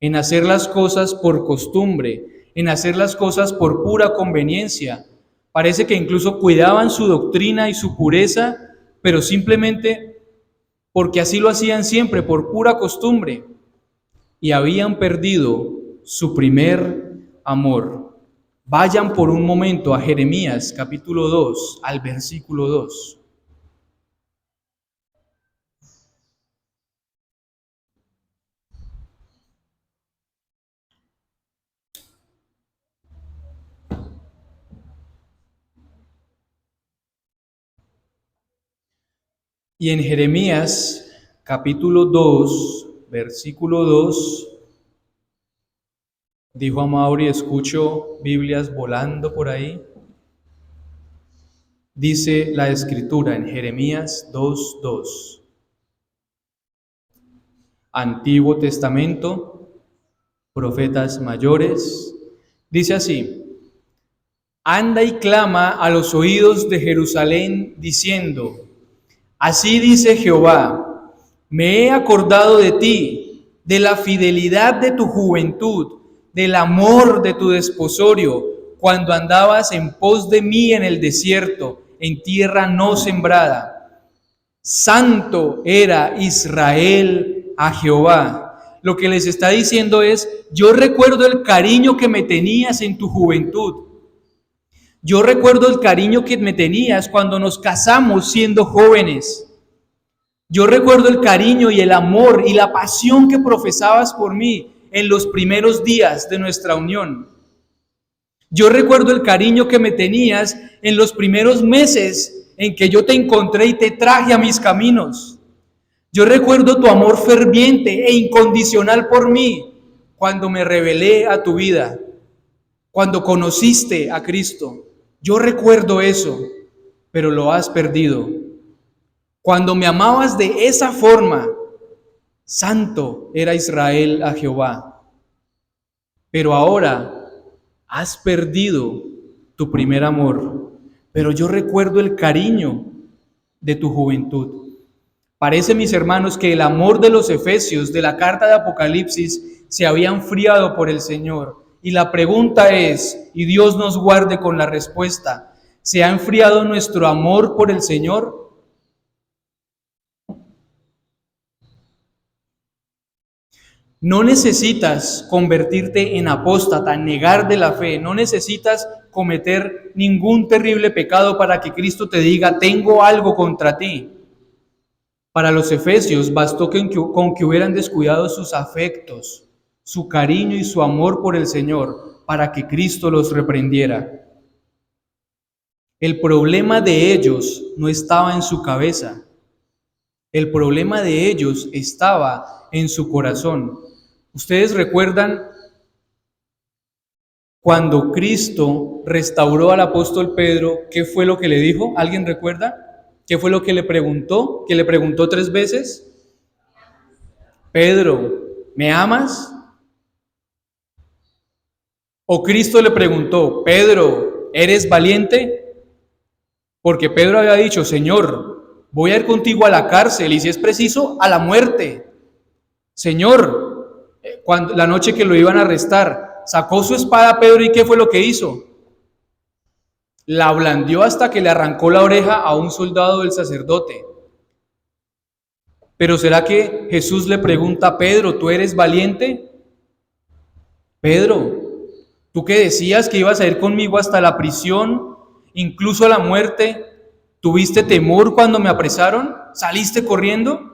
Speaker 1: en hacer las cosas por costumbre, en hacer las cosas por pura conveniencia. Parece que incluso cuidaban su doctrina y su pureza, pero simplemente porque así lo hacían siempre, por pura costumbre, y habían perdido su primer amor. Vayan por un momento a Jeremías capítulo 2, al versículo 2. Y en Jeremías capítulo 2, versículo 2, dijo a Mauri, escucho Biblias volando por ahí. Dice la Escritura en Jeremías 2:2. Antiguo Testamento, profetas mayores. Dice así: anda y clama a los oídos de Jerusalén diciendo, así dice Jehová, me he acordado de ti, de la fidelidad de tu juventud, del amor de tu desposorio, cuando andabas en pos de mí en el desierto, en tierra no sembrada. Santo era Israel a Jehová. Lo que les está diciendo es, yo recuerdo el cariño que me tenías en tu juventud. Yo recuerdo el cariño que me tenías cuando nos casamos siendo jóvenes. Yo recuerdo el cariño y el amor y la pasión que profesabas por mí en los primeros días de nuestra unión. Yo recuerdo el cariño que me tenías en los primeros meses en que yo te encontré y te traje a mis caminos. Yo recuerdo tu amor ferviente e incondicional por mí cuando me revelé a tu vida, cuando conociste a Cristo. Yo recuerdo eso, pero lo has perdido. Cuando me amabas de esa forma, santo era Israel a Jehová. Pero ahora has perdido tu primer amor. Pero yo recuerdo el cariño de tu juventud. Parece, mis hermanos, que el amor de los efesios de la carta de Apocalipsis se había enfriado por el Señor. Y la pregunta es, y Dios nos guarde con la respuesta, ¿se ha enfriado nuestro amor por el Señor? No necesitas convertirte en apóstata, negar de la fe. No necesitas cometer ningún terrible pecado para que Cristo te diga, tengo algo contra ti. Para los efesios bastó con que hubieran descuidado sus afectos, su cariño y su amor por el Señor, para que Cristo los reprendiera. El problema de ellos no estaba en su cabeza. El problema de ellos estaba en su corazón. ¿Ustedes recuerdan cuando Cristo restauró al apóstol Pedro? ¿Qué fue lo que le dijo? ¿Alguien recuerda? ¿Qué fue lo que le preguntó? Que le preguntó 3 veces. Pedro, ¿me amas? O Cristo le preguntó, Pedro, ¿eres valiente? Porque Pedro había dicho, Señor, voy a ir contigo a la cárcel y si es preciso, a la muerte. Señor, cuando la noche que lo iban a arrestar, sacó su espada Pedro y ¿qué fue lo que hizo? La blandió hasta que le arrancó la oreja a un soldado del sacerdote. Pero ¿será que Jesús le pregunta a Pedro, ¿tú eres valiente? Pedro, ¿tú que decías que ibas a ir conmigo hasta la prisión, incluso a la muerte? ¿Tuviste temor cuando me apresaron? ¿Saliste corriendo?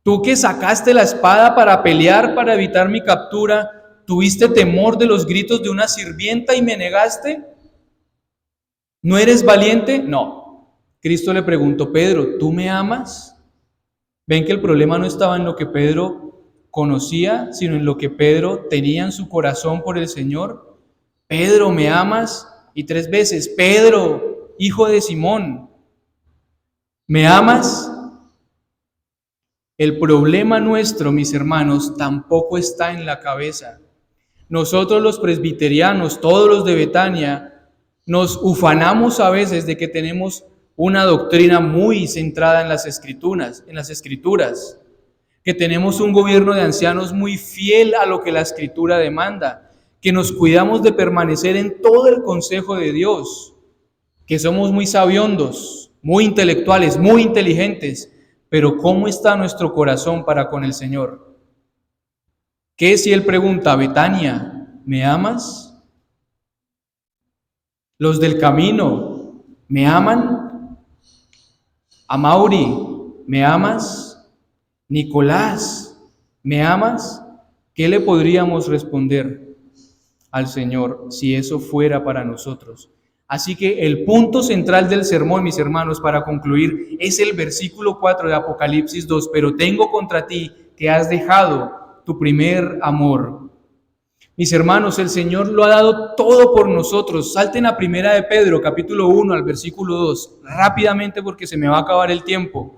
Speaker 1: Tú que sacaste la espada para pelear, para evitar mi captura, ¿tuviste temor de los gritos de una sirvienta y me negaste? ¿No eres valiente? No. Cristo le preguntó, Pedro, ¿tú me amas? Ven que el problema no estaba en lo que Pedro conocía, sino en lo que Pedro tenía en su corazón por el Señor. Pedro, ¿me amas? Y 3 veces, Pedro, hijo de Simón, ¿me amas? El problema nuestro, mis hermanos, tampoco está en la cabeza. Nosotros los presbiterianos, todos los de Betania, nos ufanamos a veces de que tenemos una doctrina muy centrada en las escrituras, que tenemos un gobierno de ancianos muy fiel a lo que la escritura demanda, que nos cuidamos de permanecer en todo el consejo de Dios, que somos muy sabiondos, muy intelectuales, muy inteligentes. Pero ¿cómo está nuestro corazón para con el Señor? ¿Qué si él pregunta, Betania, ¿me amas? Los del camino, ¿me aman? Amaury, ¿me amas? Nicolás, ¿me amas? ¿Qué le podríamos responder al Señor si eso fuera para nosotros? Así que el punto central del sermón, mis hermanos, para concluir, es el versículo 4 de Apocalipsis 2. Pero tengo contra ti que has dejado tu primer amor. Mis hermanos, el Señor lo ha dado todo por nosotros. Salten a Primera de Pedro, capítulo 1, al versículo 2, rápidamente porque se me va a acabar el tiempo.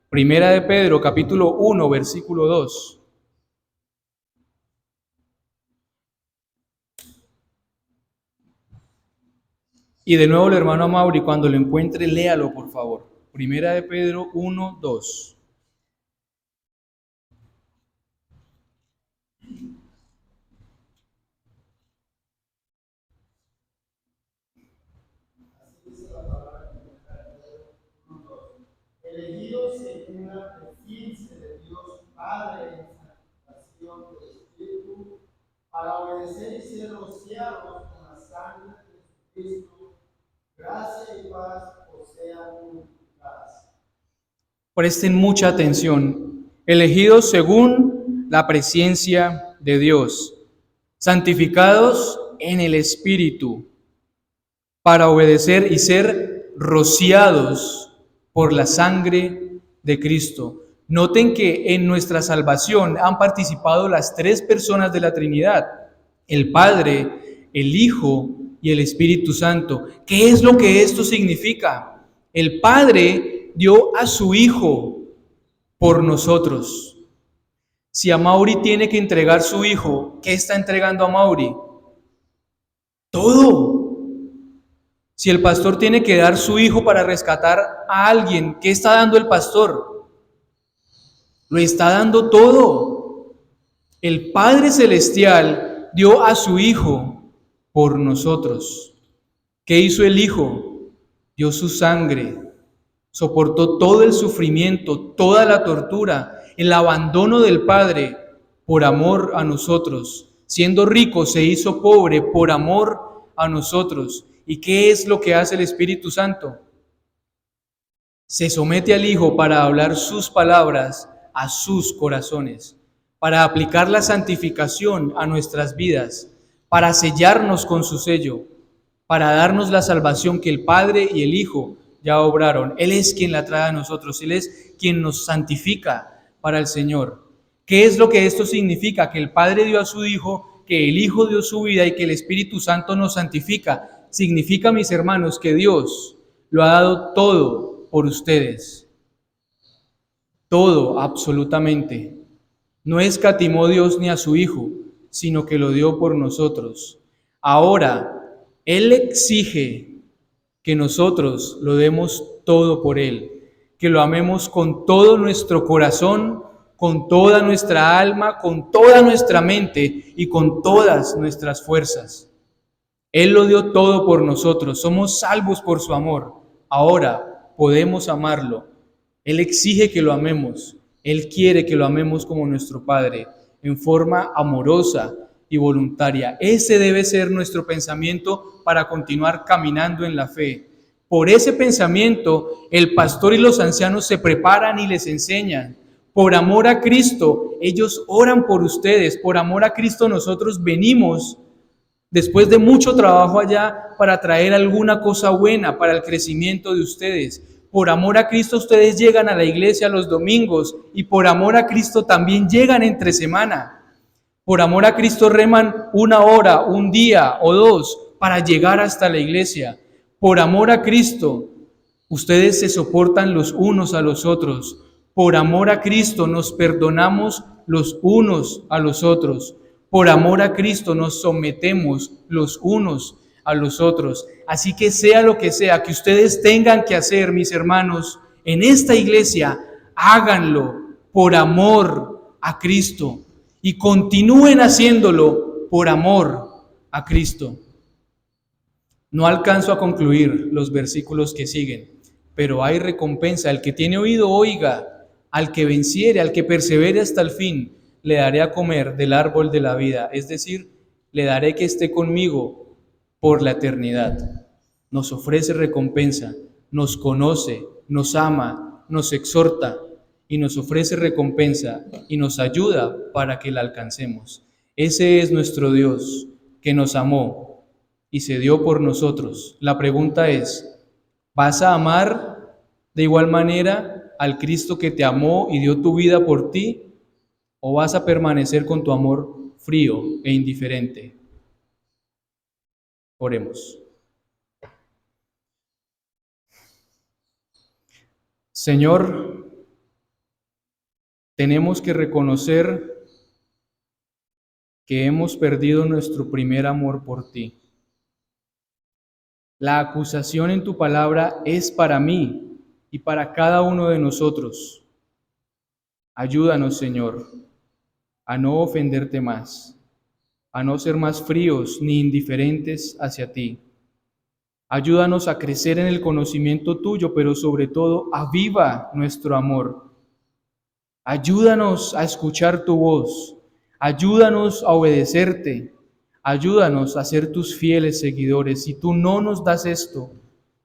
Speaker 1: Primera de Pedro, capítulo 1, versículo 2. Y de nuevo el hermano Amaury, cuando lo encuentre, léalo, por favor. Primera de Pedro 1, 2.
Speaker 4: Elegidos según la presencia de Dios Padre en santificación del Espíritu, para obedecer y ser rociados con la sangre de Jesucristo, gracia y paz os sean multiplicadas.
Speaker 1: Presten mucha atención. Elegidos según la presencia de Dios, santificados en el Espíritu, para obedecer y ser rociados por la sangre de Cristo. Noten que en nuestra salvación han participado las tres personas de la Trinidad: el Padre, el Hijo y el Espíritu Santo. ¿Qué es lo que esto significa? El Padre dio a su Hijo por nosotros. Si Amaury tiene que entregar su hijo, ¿qué está entregando Amaury? Todo. Si el pastor tiene que dar su hijo para rescatar a alguien, ¿qué está dando el pastor? Lo está dando todo. El Padre Celestial dio a su Hijo por nosotros. ¿Qué hizo el Hijo? Dio su sangre, soportó todo el sufrimiento, toda la tortura, el abandono del Padre por amor a nosotros. Siendo rico, se hizo pobre por amor a nosotros. ¿Y qué es lo que hace el Espíritu Santo? Se somete al Hijo para hablar sus palabras a sus corazones, para aplicar la santificación a nuestras vidas, para sellarnos con su sello, para darnos la salvación que el Padre y el Hijo ya obraron. Él es quien la trae a nosotros, Él es quien nos santifica para el Señor. ¿Qué es lo que esto significa? Que el Padre dio a su Hijo, que el Hijo dio su vida y que el Espíritu Santo nos santifica. Significa, mis hermanos, que Dios lo ha dado todo por ustedes. Todo, absolutamente. No escatimó Dios ni a su Hijo, sino que lo dio por nosotros. Ahora, Él exige que nosotros lo demos todo por Él, que lo amemos con todo nuestro corazón, con toda nuestra alma, con toda nuestra mente y con todas nuestras fuerzas. Él lo dio todo por nosotros, somos salvos por su amor. Ahora podemos amarlo. Él exige que lo amemos. Él quiere que lo amemos como nuestro Padre, en forma amorosa y voluntaria. Ese debe ser nuestro pensamiento para continuar caminando en la fe. Por ese pensamiento, el pastor y los ancianos se preparan y les enseñan. Por amor a Cristo, ellos oran por ustedes. Por amor a Cristo, nosotros venimos después de mucho trabajo allá para traer alguna cosa buena para el crecimiento de ustedes. Por amor a Cristo ustedes llegan a la iglesia los domingos y por amor a Cristo también llegan entre semana. Por amor a Cristo reman 1 hora, 1 día o 2 para llegar hasta la iglesia. Por amor a Cristo ustedes se soportan los unos a los otros. Por amor a Cristo nos perdonamos los unos a los otros. Por amor a Cristo nos sometemos los unos a los otros. Así que sea lo que sea que ustedes tengan que hacer, mis hermanos, en esta iglesia, háganlo por amor a Cristo y continúen haciéndolo por amor a Cristo. No alcanzo a concluir los versículos que siguen, pero hay recompensa. El que tiene oído, oiga. Al que venciere, al que persevere hasta el fin,
Speaker 6: le daré a comer del árbol de la vida, es decir, le daré que esté conmigo por la eternidad. Nos ofrece recompensa, nos conoce, nos ama, nos exhorta y nos ofrece recompensa y nos ayuda para que la alcancemos. Ese es nuestro Dios, que nos amó y se dio por nosotros. La pregunta es, ¿vas a amar de igual manera al Cristo que te amó y dio tu vida por ti? ¿O vas a permanecer con tu amor frío e indiferente? Oremos. Señor, tenemos que reconocer que hemos perdido nuestro primer amor por ti. La acusación en tu palabra es para mí y para cada uno de nosotros. Ayúdanos, Señor, a no ofenderte más, a no ser más fríos ni indiferentes hacia ti. Ayúdanos a crecer en el conocimiento tuyo, pero sobre todo, aviva nuestro amor. Ayúdanos a escuchar tu voz. Ayúdanos a obedecerte. Ayúdanos a ser tus fieles seguidores. Si tú no nos das esto,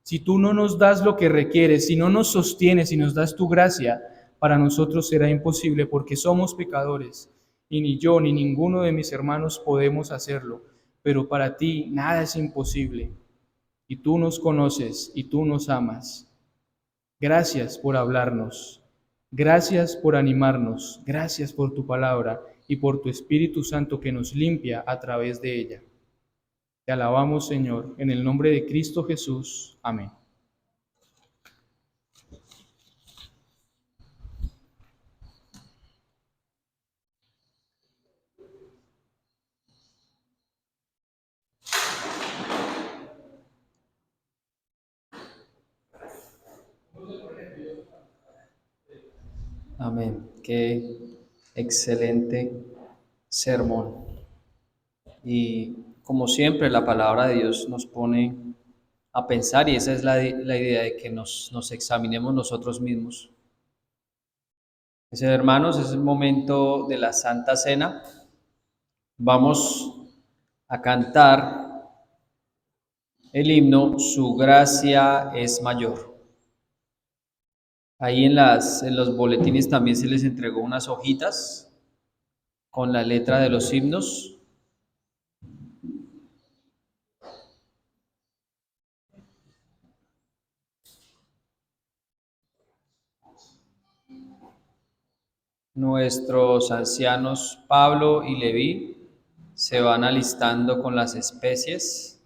Speaker 6: si tú no nos das lo que requieres, si no nos sostienes y nos das tu gracia, para nosotros será imposible porque somos pecadores y ni yo ni ninguno de mis hermanos podemos hacerlo. Pero para ti nada es imposible. Y tú nos conoces y tú nos amas. Gracias por hablarnos, gracias por animarnos, gracias por tu palabra y por tu Espíritu Santo que nos limpia a través de ella. Te alabamos, Señor, en el nombre de Cristo Jesús. Amén.
Speaker 1: Amén. Qué excelente sermón. Y como siempre, la palabra de Dios nos pone a pensar, y esa es la idea de que nos examinemos nosotros mismos. Hermanos, es el momento de la Santa Cena. Vamos a cantar el himno Su gracia es mayor. Ahí en los boletines también se les entregó unas hojitas con la letra de los himnos. Nuestros ancianos Pablo y Leví se van alistando con las especies.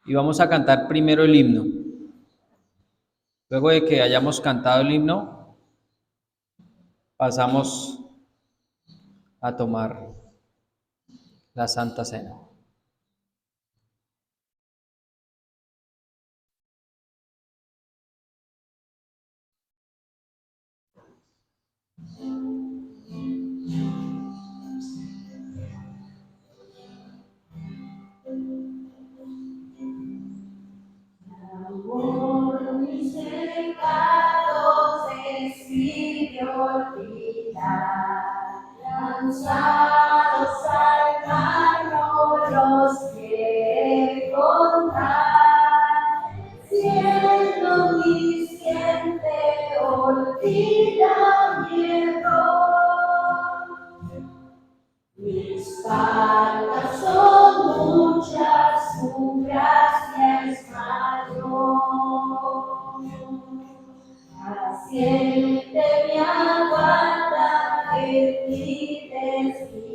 Speaker 1: Y vamos a cantar primero el himno. Luego de que hayamos cantado el himno, pasamos a tomar la Santa Cena.
Speaker 2: Por mis pecados decidí olvidar, lanzados al mar no los quiere contar, siendo mi siente olvida mi error. Mis faltas son muchas, su gracia es mayor. Paciente me aguarda que pides mi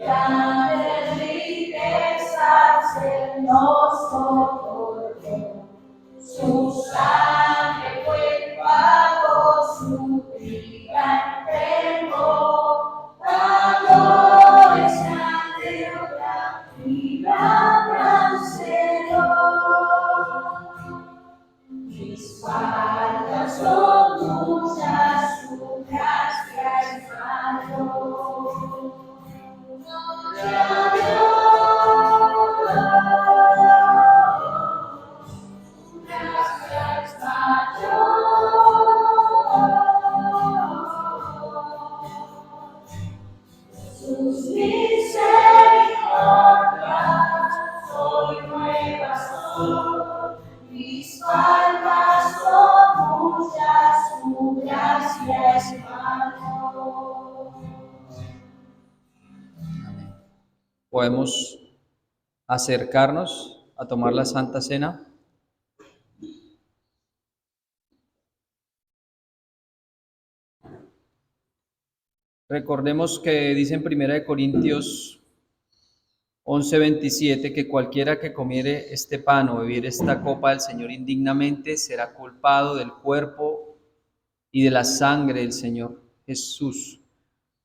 Speaker 2: Grandes riquezas Él nos otorgó. Su sangre fue pago, su vida entregó. Valores grande obra y la canceló. Mis faltas son muchas, su gracia es mayor. Gloria a Dios, su gracia es mayor. Sus misericordias hoy nuevas son. Mis faltas son muchas, su gracia es mayor.
Speaker 1: Podemos acercarnos a tomar la Santa Cena. Recordemos que dice en 1 Corintios 11:27 que cualquiera que comiere este pan o bebiere esta copa del Señor indignamente será culpado del cuerpo y de la sangre del Señor Jesús.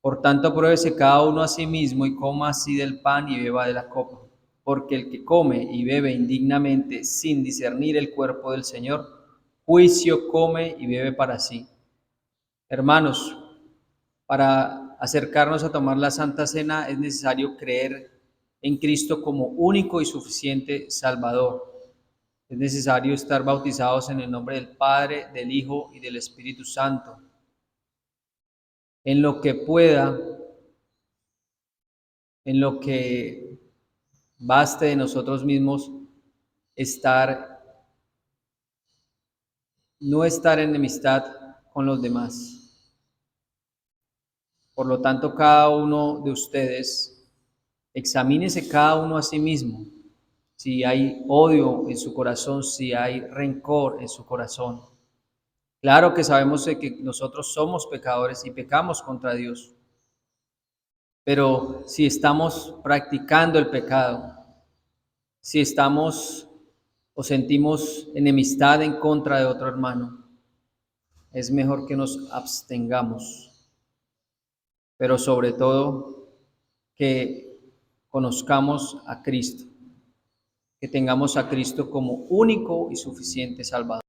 Speaker 1: Por tanto, pruébese cada uno a sí mismo y coma así del pan y beba de la copa. Porque el que come y bebe indignamente sin discernir el cuerpo del Señor, juicio come y bebe para sí. Hermanos, para acercarnos a tomar la Santa Cena es necesario creer en Cristo como único y suficiente Salvador. Es necesario estar bautizados en el nombre del Padre, del Hijo y del Espíritu Santo. En lo que pueda, en lo que baste de nosotros mismos, no estar en enemistad con los demás. Por lo tanto, cada uno de ustedes, examínese cada uno a sí mismo. Si hay odio en su corazón, si hay rencor en su corazón. Claro que sabemos que nosotros somos pecadores y pecamos contra Dios. Pero si estamos practicando el pecado, si estamos o sentimos enemistad en contra de otro hermano, es mejor que nos abstengamos. Pero sobre todo, que conozcamos a Cristo, que tengamos a Cristo como único y suficiente Salvador.